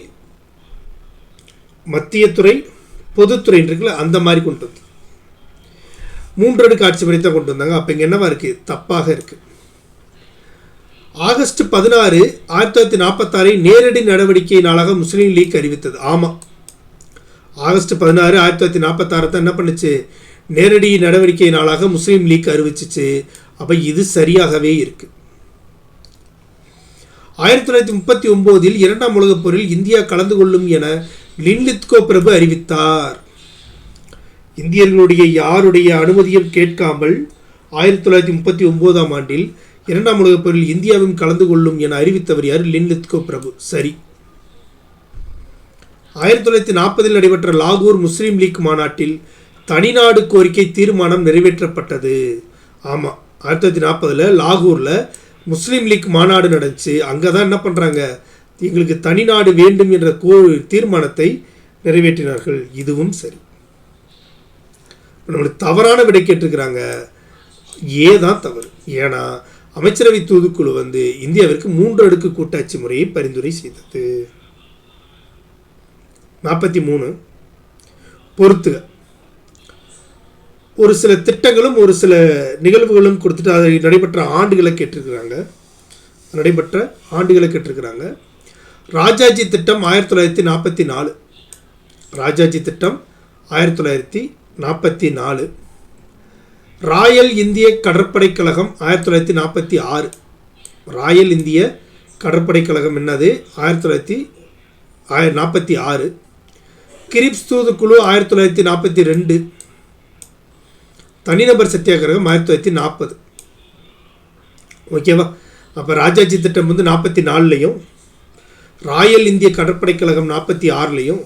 [SPEAKER 1] மத்தியத்துறை, பொதுத்துறை இருக்குல்ல, அந்த மாதிரி கொண்டு வந்து 3 அடுக்கு ஆட்சி முறை தான் கொண்டு வந்தாங்க. அப்போ இங்கே என்னவா இருக்குது? தப்பாக இருக்குது. ஆகஸ்ட் 16 1946 நேரடி நடவடிக்கை நாளாக முஸ்லீம் லீக் அறிவித்தது. ஆமாம், ஆகஸ்ட் 16 1946 தான் என்ன பண்ணுச்சு? நேரடி நடவடிக்கை நாளாக முஸ்லீம் லீக் அறிவிச்சிச்சு. அப்போ இது சரியாகவே இருக்கு. 1939 2ஆம் உலகப் போரில் இந்தியா கலந்து கொள்ளும் என லின்லித்கோ பிரபு அறிவித்தார். இந்தியர்களுடைய யாருடைய அனுமதியும் கேட்காமல் 1939ஆம் ஆண்டில் 2ஆம் உலகப் போரில் இந்தியாவும் கலந்து கொள்ளும் என அறிவித்தவர் யார்? லின்லித்கோ பிரபு. சரி. 1940 நடைபெற்ற லாகூர் முஸ்லீம் லீக் மாநாட்டில் தனிநாடு கோரிக்கை தீர்மானம் நிறைவேற்றப்பட்டது. ஆமாம், 1940 லாகூரில் முஸ்லீம் லீக் மாநாடு நடந்துச்சு. அங்கே தான் என்ன பண்ணுறாங்க, எங்களுக்கு தனி நாடு வேண்டும் என்ற தீர்மானத்தை நிறைவேற்றினார்கள். இதுவும் சரி. நம்மளுக்கு தவறான விடை கேட்டிருக்கிறாங்க. ஏதான் தவறு? ஏன்னா அமைச்சரவை தூதுக்குழு இந்தியாவிற்கு 3 அடுக்கு கூட்டாட்சி முறையை பரிந்துரை செய்தது. 43 பொறுத்துக. ஒரு சில திட்டங்களும் ஒரு சில நிகழ்வுகளும் கொடுத்துட்டு அதை நடைபெற்ற ஆண்டுகளை கேட்டிருக்கிறாங்க. ராஜாஜி திட்டம் 1944. ராஜாஜி திட்டம் 1944. ராயல் இந்திய கடற்படை கழகம் 1946. ராயல் இந்திய கடற்படை கழகம் என்னது? 1946. கிரிப்ஸ் தூதுக்குழு 1942. தனிநபர் சத்தியாகிரகம் 1940. ஓகேவா? அப்போ ராஜாஜி திட்டம் 44லையும், ராயல் இந்திய கடற்படை கழகம் 46லையும்,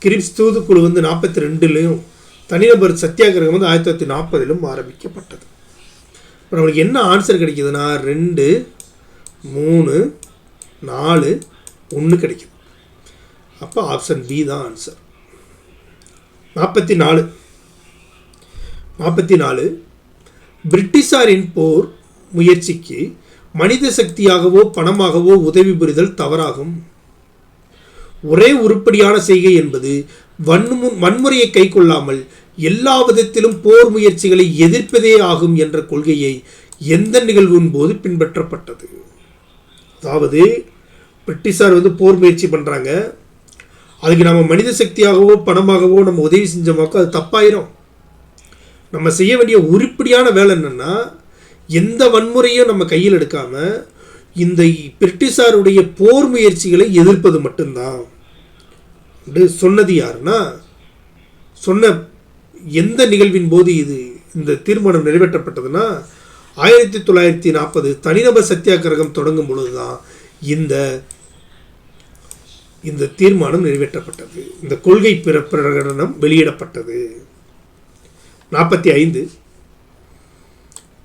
[SPEAKER 1] கிரிப்ஸ் தூதுக்குழு 42லையும், தனிநபர் சத்தியாகிரகம் 1940லும் ஆரம்பிக்கப்பட்டது. இப்போ நம்மளுக்கு என்ன ஆன்சர் கிடைக்குதுன்னா 2, 3, 4, 1 கிடைக்குது. அப்போ ஆப்ஷன் பி தான் ஆன்சர். 44 பிரிட்டிஷாரின் போர் முயற்சிக்கு மனித சக்தியாகவோ பணமாகவோ உதவி புரிதல் தவறாகும். ஒரே உருப்படியான செய்கை என்பது வன்முறையை கை கொள்ளாமல் எல்லா விதத்திலும் போர் முயற்சிகளை எதிர்ப்பதே ஆகும் என்ற கொள்கையை எந்த நிகழ்வின் போது பின்பற்றப்பட்டது? அதாவது பிரிட்டிஷார் போர் முயற்சி பண்ணுறாங்க, அதுக்கு நம்ம மனித சக்தியாகவோ பணமாகவோ நம்ம உதவி செஞ்சோமாக்கோ அது தப்பாயிரும். நம்ம செய்ய வேண்டிய உருப்படியான வேலை என்னென்னா, எந்த வன்முறையும் நம்ம கையில் எடுக்காமல் இந்த பிரிட்டிஷாருடைய போர் முயற்சிகளை எதிர்ப்பது மட்டும்தான். சொன்னது யாருன்னா, சொன்ன எந்த நிகழ்வின் போது இந்த தீர்மானம் நிறைவேற்றப்பட்டதுன்னா 1940 தனிநபர் சத்தியாகிரகம் தொடங்கும் பொழுதுதான் இந்த தீர்மானம் நிறைவேற்றப்பட்டது. இந்த கொள்கை பிரகடனம் வெளியிடப்பட்டது. 45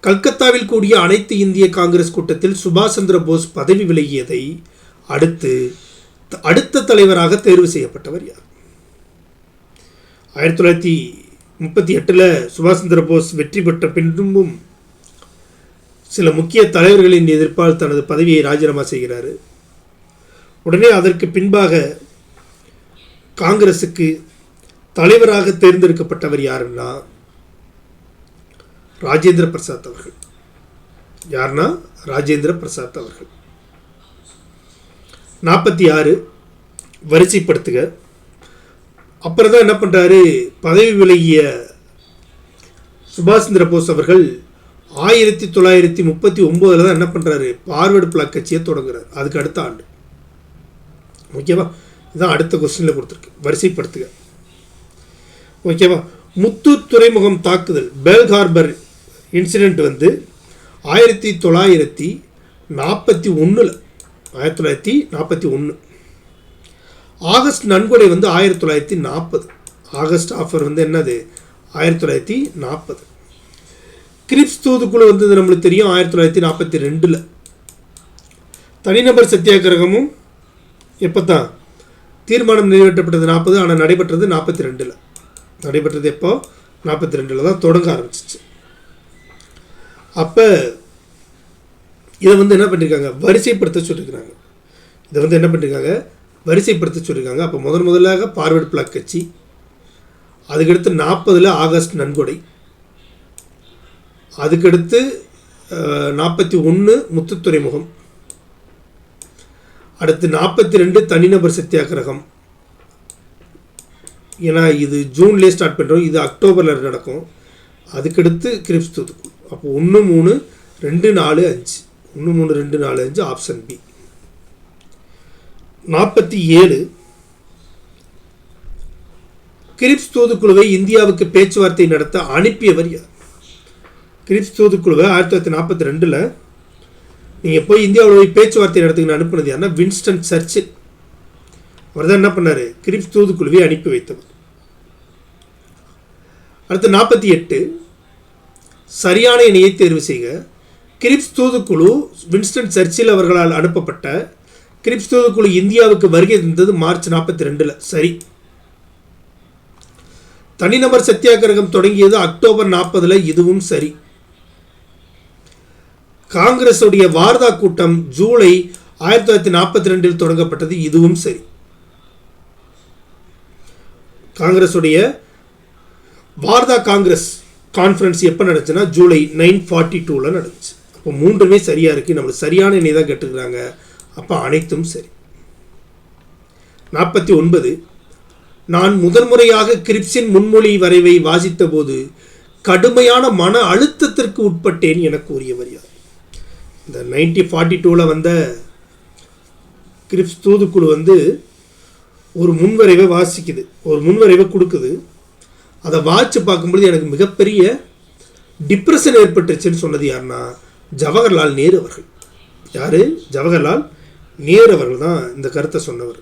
[SPEAKER 1] கல்கத்தாவில் கூடிய அனைத்து இந்திய காங்கிரஸ் கூட்டத்தில் சுபாஷ் சந்திர போஸ் பதவி விலகியதை அடுத்த தலைவராக தேர்வு செய்யப்பட்டவர் யார்? 1938 சுபாஷ் சந்திர போஸ் வெற்றி பெற்ற பின்பும் சில முக்கிய தலைவர்களின் எதிர்ப்பால் தனது பதவியை ராஜினாமா செய்கிறார். உடனே அதற்கு பின்பாக காங்கிரசுக்கு தலைவராக தேர்ந்தெடுக்கப்பட்டவர் யாருன்னா ராஜேந்திர பிரசாத் அவர்கள். யாருன்னா ராஜேந்திர பிரசாத் அவர்கள். 46 வரிசைப்படுத்துக. அப்புறம் தான் என்ன பண்ணுறாரு, பதவி விலகிய சுபாஷ் சந்திர போஸ் அவர்கள் 1939 தான் என்ன பண்ணுறாரு, பார்வர்டு பிளாக் கட்சியை தொடங்குறாரு. அதுக்கு அடுத்த ஆண்டு. ஓகேவா? இதுதான் அடுத்த கொஸ்டினில் கொடுத்துருக்கு. வரிசைப்படுத்துக. ஓகேவா? முத்து துறைமுகம் தாக்குதல், பேர்ல் ஹார்பர் இன்சிடெண்ட் 1941 ஆகஸ்ட் நன்கொடை 1940. ஆகஸ்ட் ஆஃபர் என்னது 1940. கிரிப்ஸ் தூதுக்குழு நம்மளுக்கு தெரியும் 1942. தனிநபர் சத்தியாகிரகமும் எப்போ தான் தீர்மானம் நிறைவேற்றப்பட்டது 40, ஆனால் நடைபெற்றது 42. நடைபெற்றது எப்போ 42 தான் தொடங்க ஆரம்பிச்சிச்சு. அப்போ இதை என்ன பண்ணியிருக்காங்க, வரிசைப்படுத்த சொல்லியிருக்கிறாங்க. இதை என்ன பண்ணியிருக்காங்க, வரிசைப்படுத்த சொல்லியிருக்காங்க. அப்போ முதலாக பார்வர்டு பிளாக் கட்சி, அதுக்கடுத்து 40 ஆகஸ்ட் நன்கொடை, அதுக்கடுத்து 41 முத்து துறைமுகம், அடுத்து 42 தனிநபர் சத்தியாகிரகம். ஏன்னா இது ஜூன்லேயே ஸ்டார்ட் பண்ணுறோம், இது அக்டோபரில் நடக்கும். அதுக்கடுத்து கிரிப்ஸ் தூதுக்குழு. அப்போ 1, 3, 2, 4, 5 1, 3, 2, 4, 5 ஆப்ஷன் பி. 47 கிரிப்ஸ் தூதுக்குழுவை இந்தியாவுக்கு பேச்சுவார்த்தை நடத்த அனுப்பியவர் யார்? கிரிப்ஸ் தூதுக்குழுவை 1942 நீங்கள் போய் இந்தியாவில் போய் பேச்சுவார்த்தை நடத்துங்கன்னு அனுப்புனது யாருன்னா வின்ஸ்டன் சர்ச்சில். அவர் தான் என்ன பண்ணார், கிரிப்ஸ் தூதுக்குழுவை அனுப்பி வைத்தவர். அடுத்து 48 சரியான இணையை தேர்வு செய்க. கிரிப்ஸ் தூதுக்குழு வின்ஸ்டன் சர்ச்சில் அவர்களால் அனுப்பப்பட்ட கிரிப்ஸ் தூதுக்குழு இந்தியாவுக்கு வருகை தந்தது மார்ச் 42. சரி. தனிநபர் சத்தியாகிரகம் தொடங்கியது அக்டோபர் 40. இதுவும் சரி. காங்கிரஸுடைய வார்தா கூட்டம் ஜூலை 1942 தொடங்கப்பட்டது. இதுவும் சரி. காங்கிரஸுடைய வார்தா காங்கிரஸ் கான்ஃபரன்ஸ் எப்போ நடந்துச்சுன்னா ஜூலை 942 நடந்துச்சு. அப்போ மூன்றுமே சரியாக இருக்குது. நம்மளுக்கு சரியான இணை தான் கேட்டுக்கிறாங்க. அப்போ அனைத்தும் சரி. 49. நான் முதன்முறையாக கிரிப்ஸின் முன்மொழி வரைவை வாசித்த போது கடுமையான மன அழுத்தத்திற்கு உட்பட்டேன் என கூறியவர் யார்? இந்த 1942 வந்த கிரிப்ஸ் தூதுக்குழு ஒரு முன்வரைவை வாசிக்குது, ஒரு முன்வரைவை கொடுக்குது. அதை வாட்சி பார்க்கும்பொழுது எனக்கு மிகப்பெரிய டிப்ரெஷன் ஏற்பட்டுச்சுன்னு சொன்னது யாருன்னா ஜவஹர்லால் நேரு அவர்கள். யார்? ஜவஹர்லால் நேரு அவர்கள் தான் இந்த கருத்தை சொன்னவர்.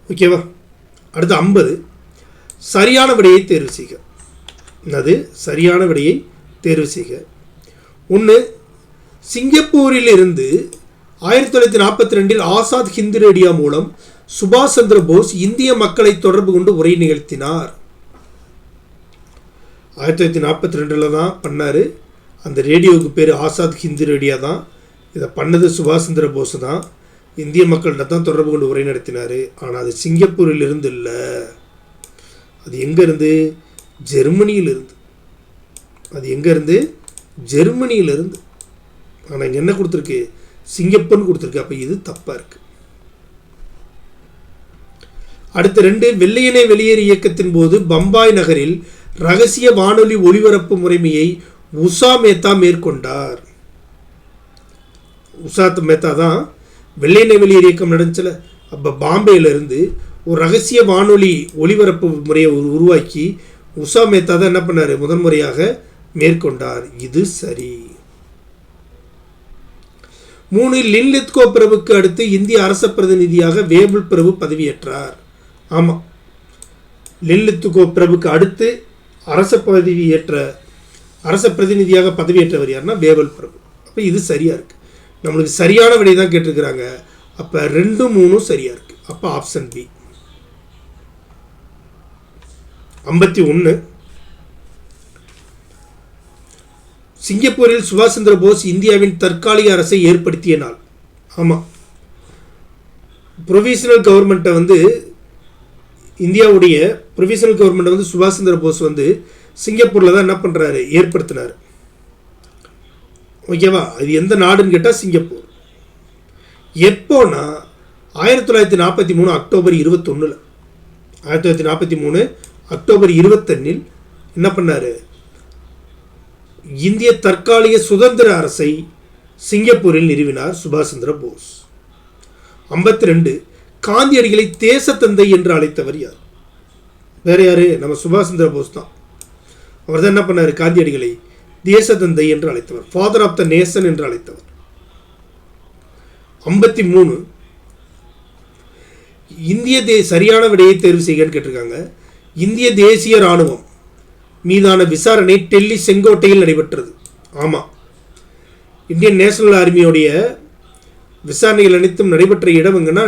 [SPEAKER 1] ஓகேவா? அடுத்து 50. சரியான விடையை தேர்வு செய்க. அது சரியான விடையை தேர்வு செய்க. 1. சிங்கப்பூரில் இருந்து 1942 ஆசாத் ஹிந்து ரேடியோ மூலம் சுபாஷ் சந்திர போஸ் இந்திய மக்களை தொடர்பு கொண்டு உரை நிகழ்த்தினார். 1942 தான் பண்ணார். அந்த ரேடியோவுக்கு பேர் ஆசாத் ஹிந்து ரேடியோ தான். இதை பண்ணது சுபாஷ் சந்திர போஸ் தான். இந்திய மக்கள்கிட்ட தான் தொடர்பு கொண்டு உரை நடத்தினார். ஆனால் அது சிங்கப்பூரில் இருந்து இல்லை. அது எங்கேருந்து? ஜெர்மனியிலிருந்து. அது எங்கேருந்து? ஜெர்மனியிலிருந்து. ஆனால் இங்கே என்ன கொடுத்துருக்கு? சிங்கப்பூர்னு கொடுத்துருக்கு. அப்போ இது தப்பாக இருக்குது. அடுத்த 2. வெள்ளையனே வெளியேறு இயக்கத்தின் போது பம்பாய் நகரில் ரகசிய வானொலி ஒளிபரப்பு முறைமையை உஷா மேத்தா மேற்கொண்டார். உஷா மேத்தா தான் வெள்ளையனே வெளியேறு இயக்கம் நடந்துச்சுல. அப்போ பாம்பேயிலிருந்து ஒரு ரகசிய வானொலி ஒளிபரப்பு முறையை உருவாக்கி உஷா மேத்தா தான் என்ன பண்ணார்? முதன்முறையாக மேற்கொண்டார். இது சரி. 3. லின்லித்கோ பிரபுக்கு அடுத்து இந்திய அரச பிரதிநிதியாக வேபல் பிரபு பதவியேற்றார். ஆமாம், லின்லித்கோ பிரபுக்கு அடுத்து அரச பிரதிநிதியாக பதவியேற்றவர் யாருன்னா வேபல் பிரபு. அப்போ இது சரியாக இருக்குது. நம்மளுக்கு சரியான விடை தான் கேட்டிருக்கிறாங்க. அப்போ 2, 3 சரியாக இருக்குது. அப்போ ஆப்ஷன் பி. 51. சிங்கப்பூரில் சுபாஷ் சந்திர போஸ் இந்தியாவின் தற்காலிக அரசை ஏற்படுத்திய நாள். ஆமாம், ப்ரொவிஷனல் கவர்மெண்ட்டை இந்தியாவுடைய ப்ரொவிஷனல் கவர்மெண்ட்டை சுபாஷ் சந்திர போஸ் சிங்கப்பூரில் தான் என்ன பண்ணுறாரு? ஏற்படுத்தினார். ஓகேவா? அது எந்த நாடுன்னு கேட்டால் சிங்கப்பூர். எப்போனா 1943 அக்டோபர் 21. 1943 அக்டோபர் 21 என்ன பண்ணார்? இந்திய தற்காலிக சுதந்திர அரசை சிங்கப்பூரில் நிறுவினார் சுபாஷ் சந்திர போஸ். 52. காந்தியடிகளை தேசத்தந்தை என்று அழைத்தவர் யார்? வேற யாரு? நம்ம சுபாஷ் சந்திர போஸ் தான். அவர் தான் என்ன பண்ணார்? காந்தியடிகளை தேசத்தந்தை என்று அழைத்தவர், ஃபாதர் ஆஃப் த நேஷன் என்று அழைத்தவர். 53. சரியான விடையை தேர்வு செய்யன்னு கேட்டிருக்காங்க. இந்திய தேசிய இராணுவம் மீதான விசாரணை டெல்லி செங்கோட்டையில் நடைபெற்றது. ஆமாம், இந்தியன் நேஷனல் ஆர்மியோடைய விசாரணைகள் அனைத்தும் நடைபெற்ற இடம் எங்கன்னா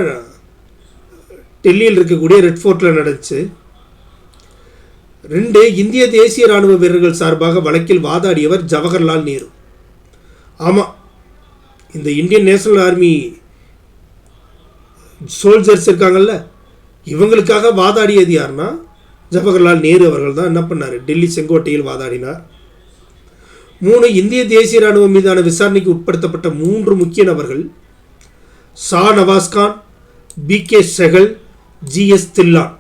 [SPEAKER 1] டெல்லியில் இருக்கக்கூடிய ரெட் ஃபோர்ட்டில் நடந்துச்சு. 2. இந்திய தேசிய இராணுவ வீரர்கள் சார்பாக வழக்கில் வாதாடியவர் ஜவஹர்லால் நேரு. ஆமாம், இந்த இந்தியன் நேஷனல் ஆர்மி சோல்ஜர்ஸ் இருக்காங்கல்ல, இவங்களுக்காக வாதாடியது யாருன்னா ஜவஹர்லால் நேரு அவர்கள் தான் என்ன பண்ணார்? டெல்லி செங்கோட்டையில் வாதாடினார். 3. இந்திய தேசிய இராணுவம் மீதான விசாரணைக்கு உட்படுத்தப்பட்ட 3 முக்கிய நபர்கள் ஷா நவாஸ்கான், BK செகல், GS தில்லான்.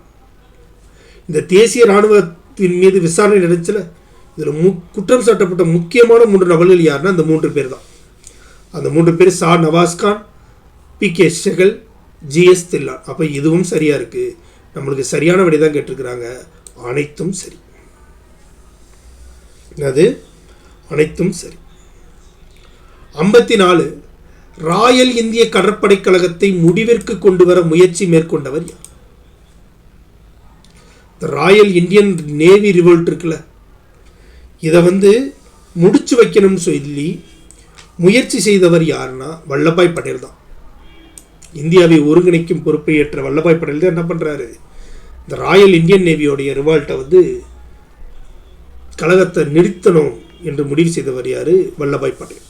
[SPEAKER 1] இந்த தேசிய இராணுவத்தின் மீது விசாரணை நடந்துச்சுல, இதில் குற்றம் சாட்டப்பட்ட முக்கியமான 3 நபர்கள் யாருன்னா அந்த 3 பேர் தான். அந்த 3 பேர் ஷா நவாஸ்கான், BK செகல், GS தில்லான். அப்போ இதுவும் சரியாக இருக்குது. நம்மளுக்கு சரியான விடை தான் கேட்டிருக்கிறாங்க. அனைத்தும் சரி. அது அனைத்தும் சரி. 54. ராயல் இந்திய கடற்படை கழகத்தை முடிவிற்கு கொண்டு வர முயற்சி மேற்கொண்டவர் யார்? ராயல் இந்தியன் நேவி ரிவோல்ட் இருக்குல்ல, இதை முடிச்சு வைக்கணும்னு சொல்லி முயற்சி செய்தவர் யாருன்னா வல்லபாய் பட்டேல் தான். இந்தியாவை ஒருங்கிணைக்கும் பொறுப்பை ஏற்ற வல்லபாய் பட்டேல் தான் என்ன பண்ணுறாரு, இந்த ராயல் இந்தியன் நேவியோடைய ரிவால்ட்டை கழகத்தை நிறுத்தணும் என்று முடிவு செய்தவர் யார், வல்லபாய் பட்டேல்.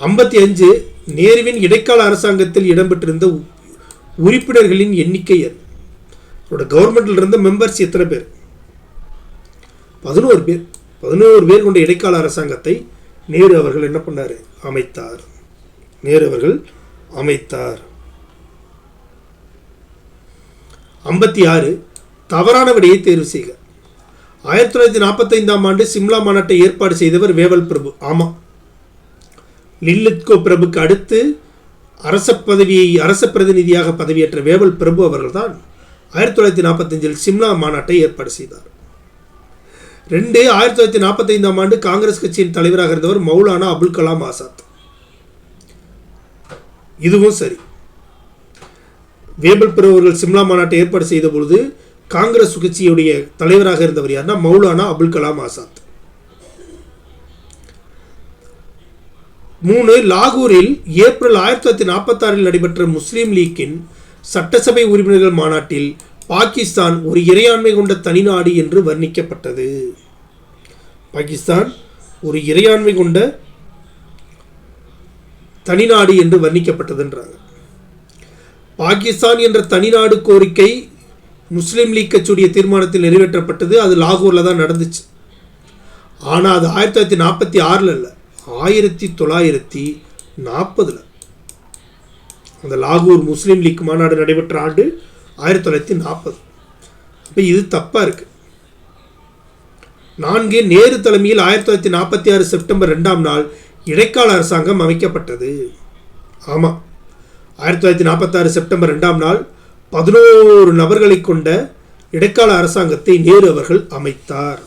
[SPEAKER 1] 55 நேருவின் இடைக்கால அரசாங்கத்தில் இடம்பெற்றிருந்த உறுப்பினர்களின் எண்ணிக்கை அவரோட கவர்மெண்ட்டில் இருந்த மெம்பர்ஸ் எத்தனை பேர், 11 பேர். 11 பேர் கொண்ட இடைக்கால அரசாங்கத்தை நேரு அவர்கள் என்ன பண்ணார், அமைத்தார். நேரு அவர்கள் அமைத்தார். 56 தவறான விடையை தேர்வு செய்க. 1945ஆம் ஆண்டு சிம்லா மாநாட்டை ஏற்பாடு செய்தவர் வேவல் பிரபு. ஆமாம், லில்லித்கோ பிரபுக்கு அடுத்து அரச பிரதிநிதியாக பதவியேற்ற வேவல் பிரபு அவர்கள் தான் 1945 சிம்லா மாநாட்டை ஏற்பாடு செய்தார். 1945ஆம் ஆண்டு காங்கிரஸ் கட்சியின் தலைவராக இருந்தவர் மௌலானா அபுல் கலாம் ஆசாத். இதுவும் சரி. வேவல் பிரபு அவர்கள் சிம்லா மாநாட்டை ஏற்பாடு செய்த பொழுது காங்கிரஸ் கட்சியுடைய தலைவராக இருந்தவர் யாருன்னா மௌலானா அபுல் கலாம் ஆசாத். 3 லாகூரில் ஏப்ரல் 1946 நடைபெற்ற முஸ்லீம் லீக்கின் சட்டசபை உறுப்பினர்கள் மாநாட்டில் பாகிஸ்தான் ஒரு இறையாண்மை கொண்ட தனிநாடு என்று வர்ணிக்கப்பட்டது. பாகிஸ்தான் ஒரு இறையாண்மை கொண்ட தனிநாடு என்று வர்ணிக்கப்பட்டதுன்றாங்க. பாகிஸ்தான் என்ற தனிநாடு கோரிக்கை முஸ்லீம் லீக் கட்சியுடைய தீர்மானத்தில் நிறைவேற்றப்பட்டது. அது லாகூரில் தான் நடந்துச்சு. ஆனால் அது 1946 இல்லை, 1940 அந்த லாகூர் முஸ்லீம் லீக் மாநாடு நடைபெற்ற ஆண்டு 1940. அப்போ இது தப்பாக இருக்கு. 4 நேரு தலைமையில் 1946 செப்டம்பர் 2ஆம் நாள் இடைக்கால அரசாங்கம் அமைக்கப்பட்டது. ஆமாம், 1946 செப்டம்பர் 2ஆம் நாள் 11 நபர்களை கொண்ட இடைக்கால அரசாங்கத்தை நேரு அவர்கள் அமைத்தார்.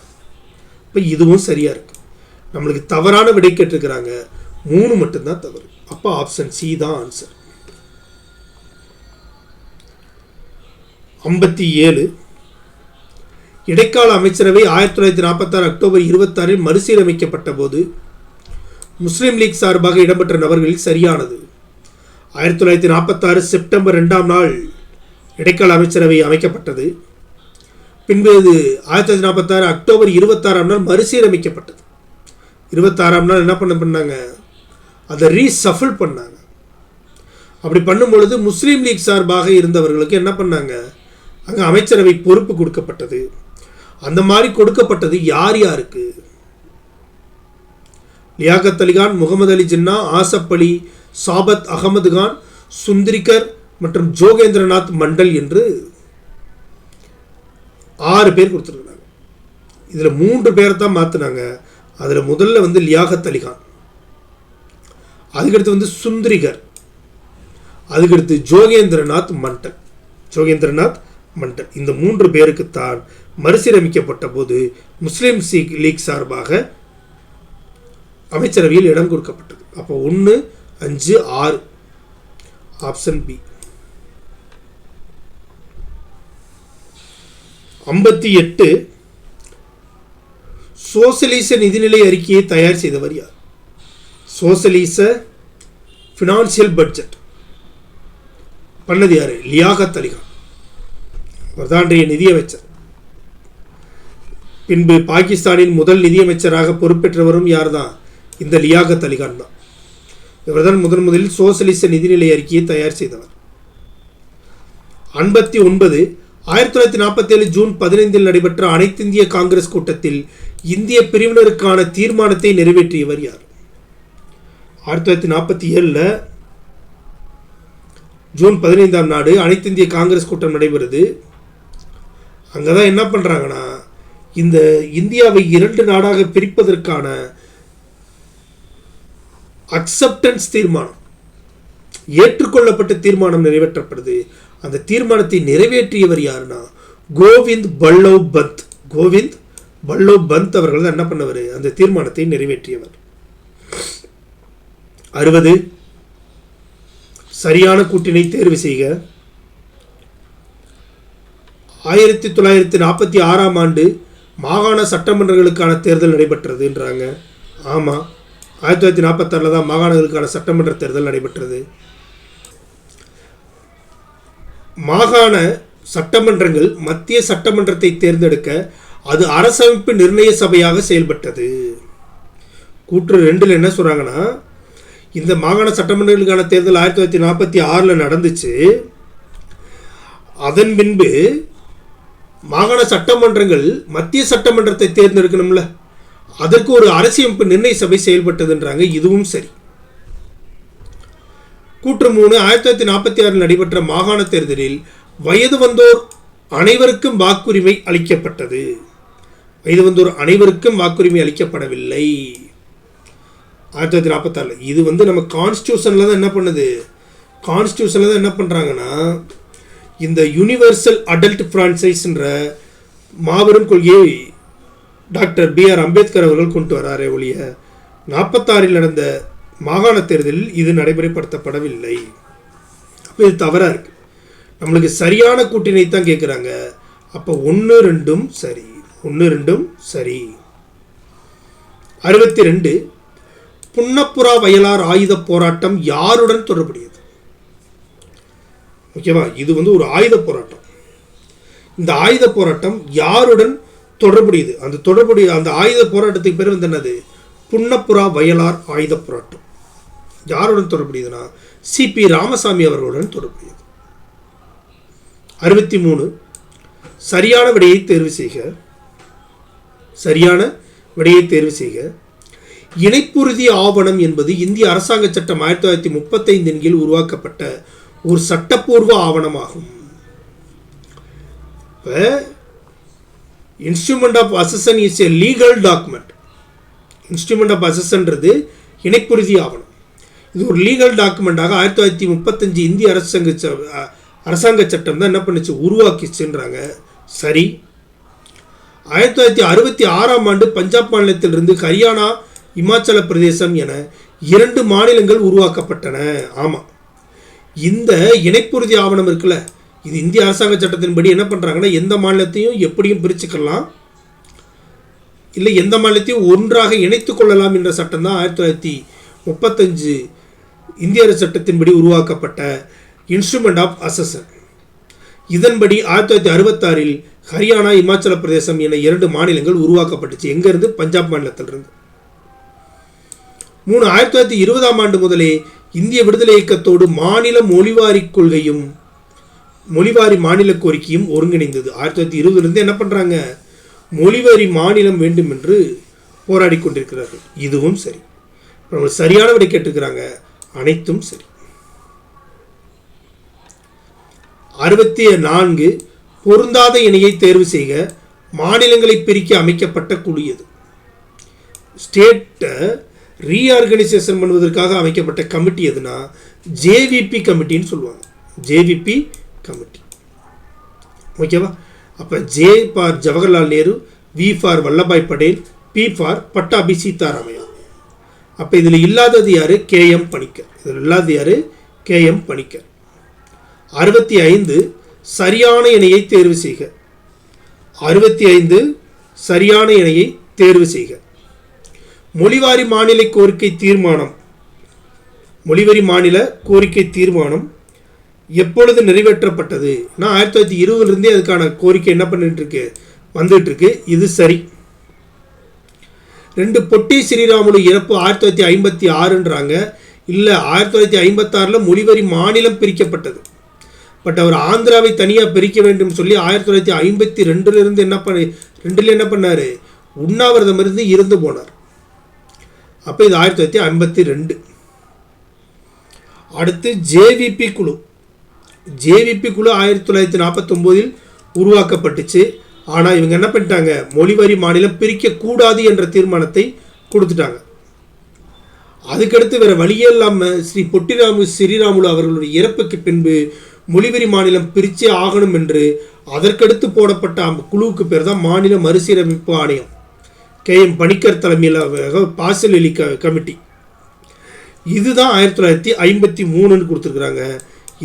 [SPEAKER 1] இப்போ இதுவும் சரியா இருக்கு. நம்மளுக்கு தவறான விடை கேட்டிருக்கிறாங்க, 3 மட்டும்தான் தவறு. அப்போ ஆப்ஷன் சி தான் ஆன்சர். 57 இடைக்கால அமைச்சரவை 1946 அக்டோபர் 26 மறுசீரமைக்கப்பட்ட போது முஸ்லீம் லீக் சார்பாக இடம்பெற்ற நபர்களில் சரியானது. 1946 செப்டம்பர் 2ஆம் நாள் இடைக்கால அமைச்சரவை அமைக்கப்பட்டது. பின்பு இது 1946 அக்டோபர் 26ஆம் நாள் மறுசீரமைக்கப்பட்டது. 26ஆம் நாள் என்ன பண்ணாங்க, அதை ரீசஃபிள் பண்ணாங்க. அப்படி பண்ணும் பொழுது முஸ்லீம் லீக் சார்பாக இருந்தவர்களுக்கு என்ன பண்ணாங்க, அங்கே அமைச்சரவை பொறுப்பு கொடுக்கப்பட்டது. அந்த மாதிரி கொடுக்கப்பட்டது யார் யாருக்கு, லியாகத் அலிகான், முகமது அலி ஜின்னா, ஆசப் அலி, சாபத் அகமது கான், சுந்தரிகர் மற்றும் ஜோகேந்திரநாத் மண்டல் என்று 6 பேர் கொடுத்துருக்காங்க. இதில் 3 பேரை தான் மாற்றினாங்க. அதில் முதல்ல லியாகத் அலிகான், அதுக்கடுத்து சுந்தரிகர், அதுக்கடுத்து ஜோகேந்திரநாத் மண்டல். இந்த 3 பேருக்குத்தான் மறுசீரமைக்கப்பட்ட போது முஸ்லீம் லீக் சார்பாக அமைச்சரவையில் இடம் கொடுக்கப்பட்டது. அப்போ 1, 5, 6 ஆப்ஷன் பி. 58 சோசலிச நிதிநிலை அறிக்கையை தயார் செய்தவர் யார்? சோசலிச ஃபினான்சியல் பட்ஜெட் பண்ணது யாரு? லியாகத் அலிகான். அவர் தான் நிதியமைச்சர். பின்பு பாகிஸ்தானின் முதல் நிதியமைச்சராக பொறுப்பேற்றவரும் யார் தான்? இந்த லியாகத் அலிகான் தான். இவர்தான் முதலில் சோசலிச நிதிநிலை அறிக்கையை தயார் செய்தவர். 59 1947 ஜூன் 15 நடைபெற்ற அனைத்திந்திய காங்கிரஸ் கூட்டத்தில் இந்திய பிரிவினருக்கான தீர்மானத்தை நிறைவேற்றியவர் யார்? 1947 ஜூன் 15ஆம் நாடு அனைத்திந்திய காங்கிரஸ் கூட்டம் நடைபெறுது. அங்கதான் என்ன பண்றாங்கன்னா, இந்த இந்தியாவை 2 நாடாக பிரிப்பதற்கான அக்செப்டன்ஸ் தீர்மானம், ஏற்றுக்கொள்ளப்பட்ட தீர்மானம் நிறைவேற்றப்படுது. அந்த தீர்மானத்தை நிறைவேற்றியவர் யாருன்னா கோவிந்த் பல்லவ் பந்த் அவர்கள் தான் என்ன பண்ணவர், அந்த தீர்மானத்தை நிறைவேற்றியவர். 60 சரியான கூட்டினை தேர்வு செய்க. 1946ஆம் ஆண்டு மாகாண சட்டமன்றங்களுக்கான தேர்தல் நடைபெற்றதுன்றாங்க. ஆமாம், 1946 தான் மாகாணங்களுக்கான சட்டமன்ற தேர்தல் நடைபெற்றது. மாகாண சட்டமன்றங்கள் மத்திய சட்டமன்றத்தை தேர்ந்தெடுக்க அது அரசமைப்பு நிர்ணய சபையாக செயல்பட்டது. கூற்று 2 என்ன சொல்கிறாங்கன்னா, இந்த மாகாண சட்டமன்றங்களுக்கான தேர்தல் 1946 நடந்துச்சு. அதன் பின்பு மாகாண சட்டமன்றங்கள் மத்திய சட்டமன்றத்தை தேர்ந்தெடுக்கணும்ல, அதற்கு ஒரு அரசியமைப்பு நிர்ணய சபை செயல்பட்டதுன்றாங்க. இதுவும் சரி. கூற்று 3, 1946 நடைபெற்ற மாகாண தேர்தலில் வயது வந்தோர் அனைவருக்கும் வாக்குரிமை அளிக்கப்பட்டது. வயது வந்தோர் அனைவருக்கும் வாக்குரிமை அளிக்கப்படவில்லை 1946. இது நம்ம கான்ஸ்டியூஷனில் தான் என்ன பண்ணுது, கான்ஸ்டியூஷனில் தான் என்ன பண்ணுறாங்கன்னா, இந்த யூனிவர்சல் அடல்ட் ஃப்ரான்ச்சைஸ்ன்ற மாபெரும் கொள்கையை டாக்டர் B.R. அம்பேத்கர் அவர்கள் கொண்டு வராரே ஒழிய 46 நடந்த மாகாண தேர்தலில் இது நடைமுறைப்படுத்தப்படவில்லை. அப்போ இது தவறாக இருக்குது. நம்மளுக்கு சரியான கூட்டினை தான் கேட்குறாங்க. அப்போ 1, 2 சரி, 1, 2 சரி. 62, புன்னப்புறா வயலார் ஆயுத போராட்டம் யாருடன் தொடர்புடையது? ஓகேவா, இது ஒரு ஆயுத போராட்டம். இந்த ஆயுத போராட்டம் யாருடன் தொடர்புடையது? அந்த ஆயுத போராட்டத்துக்கு பேர் என்னது? புன்னப்புறா வயலார் ஆயுத போராட்டம். யாருடன் தொடர்புடையதுன்னா C.P. ராமசாமி அவர்களுடன் தொடர்புடையது. 63, சரியான விடையை தேர்வு செய்க. சரியான விடையை தேர்வு செய்க. இணைப்புறுதி ஆவணம் என்பது இந்திய அரசாங்க சட்டம் 1935 கீழ் உருவாக்கப்பட்ட ஒரு சட்டப்பூர்வ ஆவணமாகும். Instrument of accession is a legal document. Instrument of அசெஷன்றது இணைப்புறுதி ஆவணம். இது ஒரு லீகல் டாக்குமெண்ட்டாக 1935 இந்திய அரசாங்க சட்டம் தான் என்ன பண்ணுச்சு, உருவாக்கிச்சுன்றாங்க. சரி. 1966 பஞ்சாப் மாநிலத்திலிருந்து ஹரியானா, இமாச்சல பிரதேசம் என 2 மாநிலங்கள் உருவாக்கப்பட்டன. ஆமாம், இந்த இணைப்புறுதி ஆவணம் இருக்குல்ல, இது இந்திய அரசாங்க சட்டத்தின்படி என்ன பண்ணுறாங்கன்னா, எந்த மாநிலத்தையும் எப்படியும் பிரிச்சுக்கலாம், இல்லை எந்த மாநிலத்தையும் ஒன்றாக இணைத்து கொள்ளலாம் என்ற சட்டம் தான் 1935 இந்திய அரசு சட்டத்தின்படி உருவாக்கப்பட்ட இன்ஸ்ட்ருமெண்ட் ஆஃப் அசெஷன். இதன்படி 1966 ஹரியானா, இமாச்சல பிரதேசம் என 2 மாநிலங்கள் உருவாக்கப்பட்டுச்சு. எங்கேருந்து? பஞ்சாப் மாநிலத்திலிருந்து. 3, 1920 முதலே இந்திய விடுதலை இயக்கத்தோடு மாநில மொழிவாரி கொள்கையும் மொழிவாரி மாநில கோரிக்கையும் ஒருங்கிணைந்தது. 1920 என்ன பண்ணுறாங்க, மொழிவாரி மாநிலம் வேண்டும் என்று போராடி கொண்டிருக்கிறார்கள். இதுவும் சரி. நம்ம சரியான விடை கேட்டுக்கிறாங்க, அனைத்தும் சரி. 64, பொருந்தாத இணையை தேர்வு செய்க. மாநிலங்களை பிரிக்க அமைக்கப்பட்ட குழு எது? ஸ்டேட்டை ரீஆர்கனைசேஷன் பண்ணுவதற்காக அமைக்கப்பட்ட கமிட்டி எதுனா ஜேவிபி கமிட்டின்னு சொல்லுவாங்க. JVP committee. ஓகேவா? அப்போ J for Jawaharlal Nehru, V for Vallabhbhai Patel, P for Pattabhi Sitaramayya. அப்போ இதில் இல்லாதது யார்? KM பணிக்கர். இதில் இல்லாதது யார்? KM பணிக்கர். 65, சரியான இணையை தேர்வு செய்க. 65, சரியான இணையை தேர்வு செய்க. மொழிவாரி மாநில கோரிக்கை தீர்மானம். மொழிவாரி மாநில கோரிக்கை தீர்மானம் எப்பொழுது நிறைவேற்றப்பட்டது? நான் 1920 அதுக்கான கோரிக்கை என்ன பண்ணிட்டு இருக்கு, வந்துட்டு இருக்கு. இது சரி. 2, பொட்டி ஸ்ரீராமுலு இறப்பு 1956ன்றாங்க. இல்லை, 1956 மொழிவாரி மாநிலம் பிரிக்கப்பட்டது. பட் அவர் ஆந்திராவை தனியாக பிரிக்க வேண்டும் சொல்லி 1952 என்ன பண்ணார், உண்ணாவிரதம் இருந்து போனார். அப்போ இது 1952. அடுத்து ஜேவிபி குழு. ஜேவிபி குழு 1949 உருவாக்கப்பட்டுச்சு. ஆனால் இவங்க என்ன பண்ணிட்டாங்க, மொழிவாரி மாநிலம் பிரிக்கக்கூடாது என்ற தீர்மானத்தை கொடுத்துட்டாங்க. அதுக்கடுத்து வேறு வழியே இல்லாமல் ஸ்ரீராமுலு அவர்களுடைய இறப்புக்கு பின்பு மொழிவாரி மாநிலம் பிரிச்சே ஆகணும் என்று அதற்கடுத்து போடப்பட்ட குழுவுக்கு பேர் தான் மாநில மறுசீரமைப்பு ஆணையம். KM பணிக்கர் தலைமையில் பாசல் எலி கமிட்டி. இதுதான் 1953 கொடுத்துருக்குறாங்க.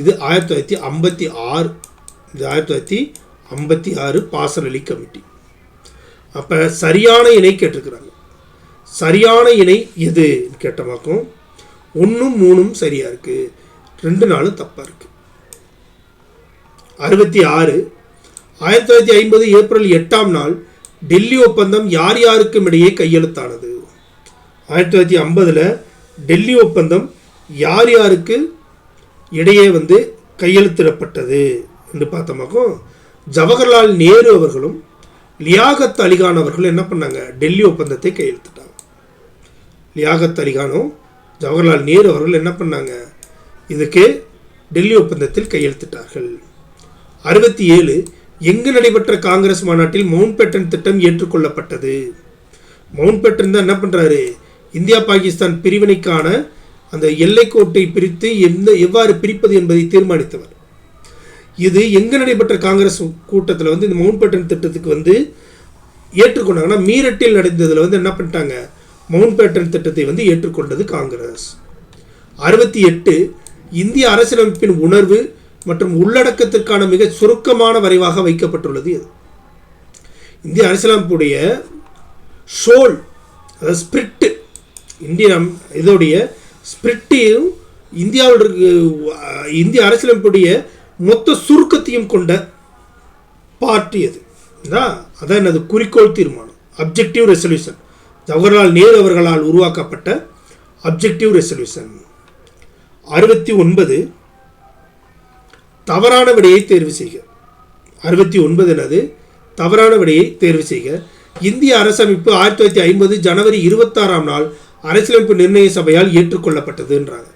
[SPEAKER 1] இது 1956. இது 1956 பாசல் எலி கமிட்டி. அப்போ சரியான இணை கேட்டிருக்கிறாங்க. சரியான இணை எது கேட்டமாக்கும் 1 3 சரியாக இருக்குது, 2 4 தப்பாக இருக்குது. 66 1950 ஏப்ரல் 8ஆம் நாள் டெல்லி ஒப்பந்தம் யார் யாருக்கும் இடையே கையெழுத்தானது? 1950 டெல்லி ஒப்பந்தம் யார் யாருக்கு இடையே கையெழுத்திடப்பட்டது என்று பார்த்தோமாக்கும் ஜவஹர்லால் நேரு அவர்களும் லியாகத் அலிகான் அவர்களும் என்ன பண்ணாங்க? டெல்லி ஒப்பந்தத்தை கையெழுத்திட்டாங்க. லியாகத் அலிகானும் ஜவஹர்லால் நேரு அவர்கள் என்ன பண்ணாங்க? இதுக்கு டெல்லி ஒப்பந்தத்தில் கையெழுத்திட்டார்கள். 67 எங்கு நடைபெற்ற காங்கிரஸ் மாநாட்டில் மவுண்ட் பேட்டன் திட்டம் ஏற்றுக்கொள்ளப்பட்டது? மவுண்ட் பேட்டன் தான் என்ன பண்ணுறாரு? இந்தியா பாகிஸ்தான் பிரிவினைக்கான அந்த எல்லைக்கோட்டை பிரித்து எவ்வாறு பிரிப்பது என்பதை தீர்மானித்தவர். இது எங்கே நடைபெற்ற காங்கிரஸ் கூட்டத்தில் இந்த மவுண்ட் பேட்டன் திட்டத்துக்கு ஏற்றுக்கொண்டாங்கன்னா மீரட்டில் நடந்ததில் என்ன பண்ணிட்டாங்க? மவுண்ட் பேட்டன் திட்டத்தை ஏற்றுக்கொண்டது காங்கிரஸ். 68 இந்திய அரசியலமைப்பின் உணர்வு மற்றும் உள்ளடக்கத்திற்கான மிக சுருக்கமான வரைவாக வைக்கப்பட்டுள்ளது. இந்திய அரசியலமைப்புடைய ஷோல், அதாவது ஸ்பிரிட்டு, இதோடைய ஸ்பிரிட்டையும் இந்திய அரசியலமைப்புடைய மொத்த சுருக்கத்தையும் கொண்ட பார்ட்டி அது. அதான் என்னது? குறிக்கோள் தீர்மானம், அப்ஜெக்டிவ் ரெசல்யூஷன். ஜவஹர்லால் நேரு அவர்களால் உருவாக்கப்பட்ட அப்ஜெக்டிவ் ரெசல்யூஷன். 69 தவறான விடையை தேர்வு செய்க. 69 என்னது? தவறான விடையை தேர்வு செய்க. இந்திய அரசமைப்பு 1950 ஜனவரி 26ஆம் நாள் அரசியலமைப்பு நிர்ணய சபையால் ஏற்றுக்கொள்ளப்பட்டதுன்றாங்க.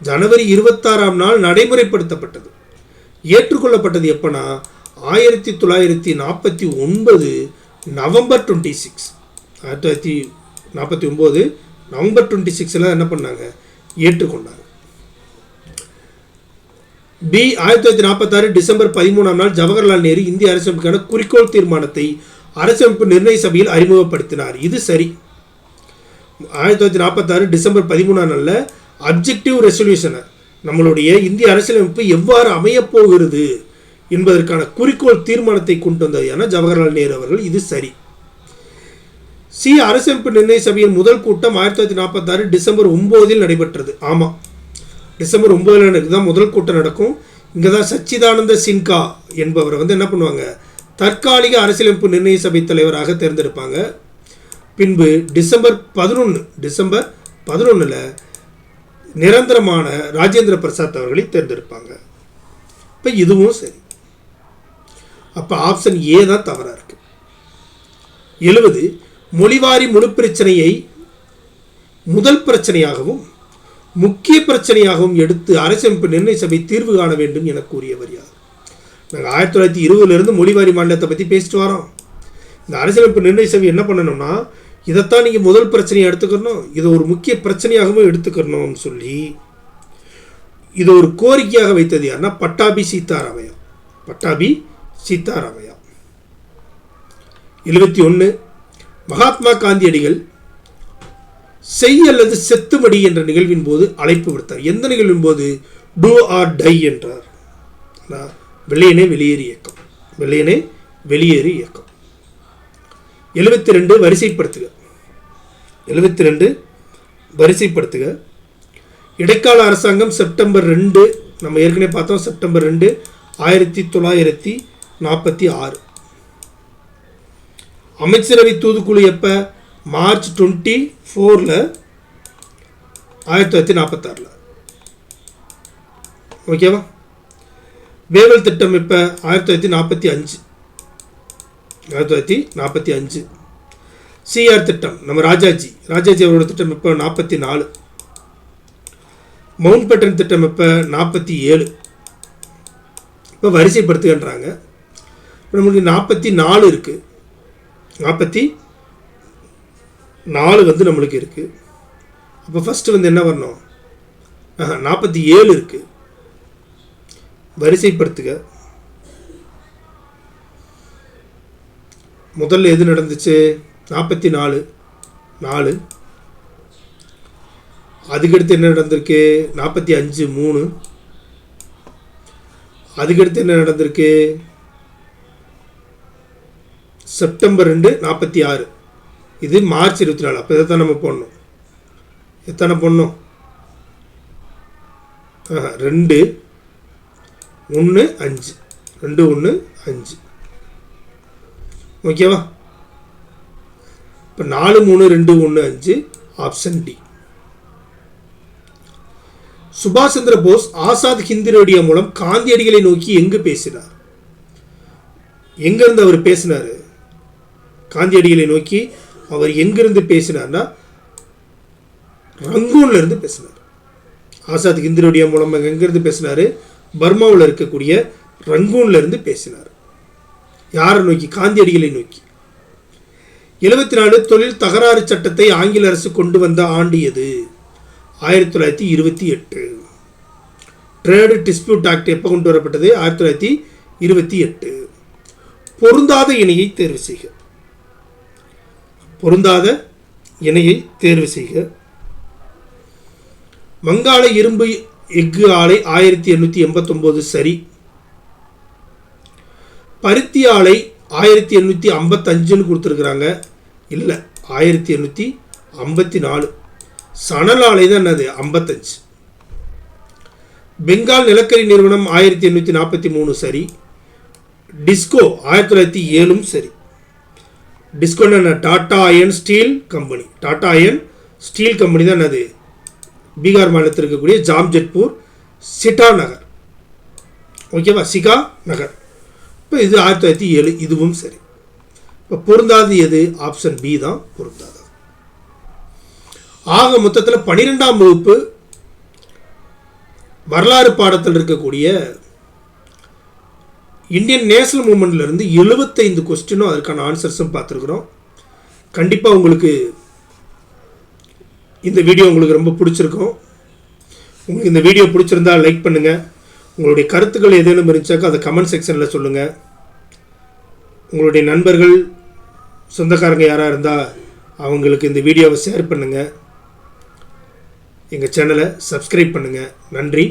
[SPEAKER 1] ஜனவரி 26ஆம் நாள் நடைமுறைப்படுத்தப்பட்டது. ஏற்றுக்கொள்ளப்பட்டது எப்போனா 1949 நவம்பர் 26. 1949 நவம்பர் 26 என்ன பண்ணாங்க? ஏற்றுக்கொண்டாங்க. பி 1946 டிசம்பர் 13ஆம் நாள் ஜவஹர்லால் நேரு இந்திய அரசமைப்புக்கான குறிக்கோள் தீர்மானத்தை அரசமைப்பு நிர்ணய சபையில் அறிமுகப்படுத்தினார். இது சரி. 1946 டிசம்பர் 13ஆம் நாளில் அப்ஜெக்டிவ் ரெசல்யூஷனை, நம்மளுடைய இந்திய அரசியலமைப்பு எவ்வாறு அமையப்போகிறது என்பதற்கான குறிக்கோள் தீர்மானத்தை கொண்டு வந்தது என ஜவஹர்லால் நேரு அவர்கள். இது சரி. சி அரசமைப்பு நிர்ணய சபையின் முதல் கூட்டம் 1946 டிசம்பர் 9 நடைபெற்றது. ஆமாம், டிசம்பர் 9 தான் முதல் கூட்டம் நடக்கும். இங்கே தான் சச்சிதானந்த சின்ஹா என்பவரை என்ன பண்ணுவாங்க? தற்காலிக அரசியலமைப்பு நிர்ணய சபை தலைவராக தேர்ந்தெடுப்பாங்க. பின்பு டிசம்பர் 11 நிரந்தரமான ராஜேந்திர பிரசாத் அவர்களை தேர்ந்தெடுப்பாங்க. இப்போ இதுவும் சரி. அப்போ ஆப்ஷன் ஏ தான் தவறாக இருக்கு. 70 மொழிவாரி முழு பிரச்சனையை முதல் பிரச்சனையாகவும் முக்கிய பிரச்சனையாகவும் எடுத்து அரசமைப்பு நிர்ணய சபை தீர்வு காண வேண்டும் என கூறியவர் யார்? நாங்கள் 1920 மொழிவாரி மாநிலத்தை பற்றி பேசிட்டு வரோம். இந்த அரசியலமைப்பு நிர்ணய சபை என்ன பண்ணணும்னா, இதைத்தான் நீங்கள் முதல் பிரச்சனையை எடுத்துக்கணும், இதை ஒரு முக்கிய பிரச்சனையாகவும் எடுத்துக்கணும்னு சொல்லி இதை ஒரு கோரிக்கையாக வைத்தது யாருன்னா பட்டாபி சீதாராமையா. 71 மகாத்மா காந்தியடிகள் செய் அல்லது செத்துமடி என்ற நிகழ்வின் போது அழைப்பு விடுத்தார். எந்த நிகழ்வின் போது? டூ ஆர் டை என்றார். வெள்ளையனே வெளியேறு இயக்கம். 72 வரிசைப்படுத்துக. இடைக்கால அரசாங்கம் செப்டம்பர் 2, நம்ம ஏற்கனவே பார்த்தோம், செப்டம்பர் 2 1946. அமைச்சரவை தூதுக்குழு எப்போ? மார்ச் 24 1946. ஓகேவா? வேவல் திட்டம் எப்போ? 1945. சிஆர் திட்டம், நம்ம ராஜாஜி அவரோட திட்டம் எப்போ? 44. மவுண்ட் பேட்டன் திட்டம் எப்போ? 47. இப்போ வரிசைப்படுத்துகின்றாங்க. நம்மளுக்கு 44 இருக்குது. 44 நம்மளுக்கு இருக்குது. அப்போ ஃபஸ்ட்டு என்ன வரணும்? 47 இருக்குது. வரிசைப்படுத்துக. முதல்ல எது நடந்துச்சு? 44. அதுக்கடுத்து என்ன நடந்திருக்கு? 45 3. அதுக்கடுத்து என்ன நடந்திருக்கு? செப்டம்பர் 2 46. இது மார்ச் 24. அப்போ இதை தான் நம்ம போடணும். எத்தனை போடணும்? 2 1 5. 2 1 5. ஓகேவா? இப்போ 4 3 2 1 5 ஆப்ஷன் டி. சுபாஷ் சந்திர போஸ் ஆசாத் ஹிந்த் ரேடியோ மூலம் காந்தியடிகளை நோக்கி எங்கு பேசினார்? எங்கிருந்து அவர் பேசினார்? காந்தியடிகளை நோக்கி அவர் எங்கிருந்து பேசினார்னா ரங்கூன்ல இருந்து பேசினார். ஆசாத் ஹிந்த் ரேடியோ மூலம் எங்கிருந்து பேசினார்? பர்மாவில் இருக்கக்கூடிய ரங்கூன்ல இருந்து பேசினார். யாரை நோக்கி? காந்தியடிகளை நோக்கி. 74 தொழில் தகராறு சட்டத்தை ஆங்கில அரசு கொண்டு வந்த ஆண்டு எது? 1928. ட்ரேடு டிஸ்பியூட் ஆக்ட் எப்போ கொண்டு வரப்பட்டது? 1928. பொருந்தாத இணையை தேர்வு செய்க. பொருந்தாத இணையை தேர்வு செய்க. வங்காள இரும்பு எஃகு ஆலை 1889 சரி. பருத்தி ஆலை 1855 கொடுத்துருக்குறாங்க. இல்லை, 1854. சணல் ஆலை தான் என்னது? 55. பெங்கால் நிலக்கரி நிறுவனம் 1843 சரி. டிஸ்கோ 1907 சரி. டிஸ்கோ என்ன? Tata iron steel company. Tata iron steel company தான் என்னது? பீகார் மாநிலத்தில் இருக்கக்கூடிய ஜாம்ஜெட்பூர் சிட்டா நகர். ஓகேவா? சிகா நகர். இப்போ இது 1907. இதுவும் சரி. இப்போ பொருந்தாது எது? ஆப்ஷன் பி தான் பொருந்தாது. ஆக மொத்தத்தில் 12ஆம் வகுப்பு வரலாறு பாடத்தில் இருக்கக்கூடிய இந்தியன் நேஷனல் மூமெண்ட்லேருந்து 75 கொஸ்டினும் அதற்கான ஆன்சர்ஸும் பார்த்துருக்குறோம். கண்டிப்பாக உங்களுக்கு இந்த வீடியோ உங்களுக்கு ரொம்ப பிடிச்சிருக்கும். உங்களுக்கு இந்த வீடியோ பிடிச்சிருந்தா லைக் பண்ணுங்கள். உங்களுடைய கருத்துக்கள் ஏதேனும் இருந்துச்சாக்கா அதை கமெண்ட் செக்ஷனில் சொல்லுங்கள். உங்களுடைய நண்பர்கள் சொந்தக்காரங்க யாராக இருந்தால் அவங்களுக்கு இந்த வீடியோவை ஷேர் பண்ணுங்கள். எங்கள் சேனலை சப்ஸ்கிரைப் பண்ணுங்கள். நன்றி.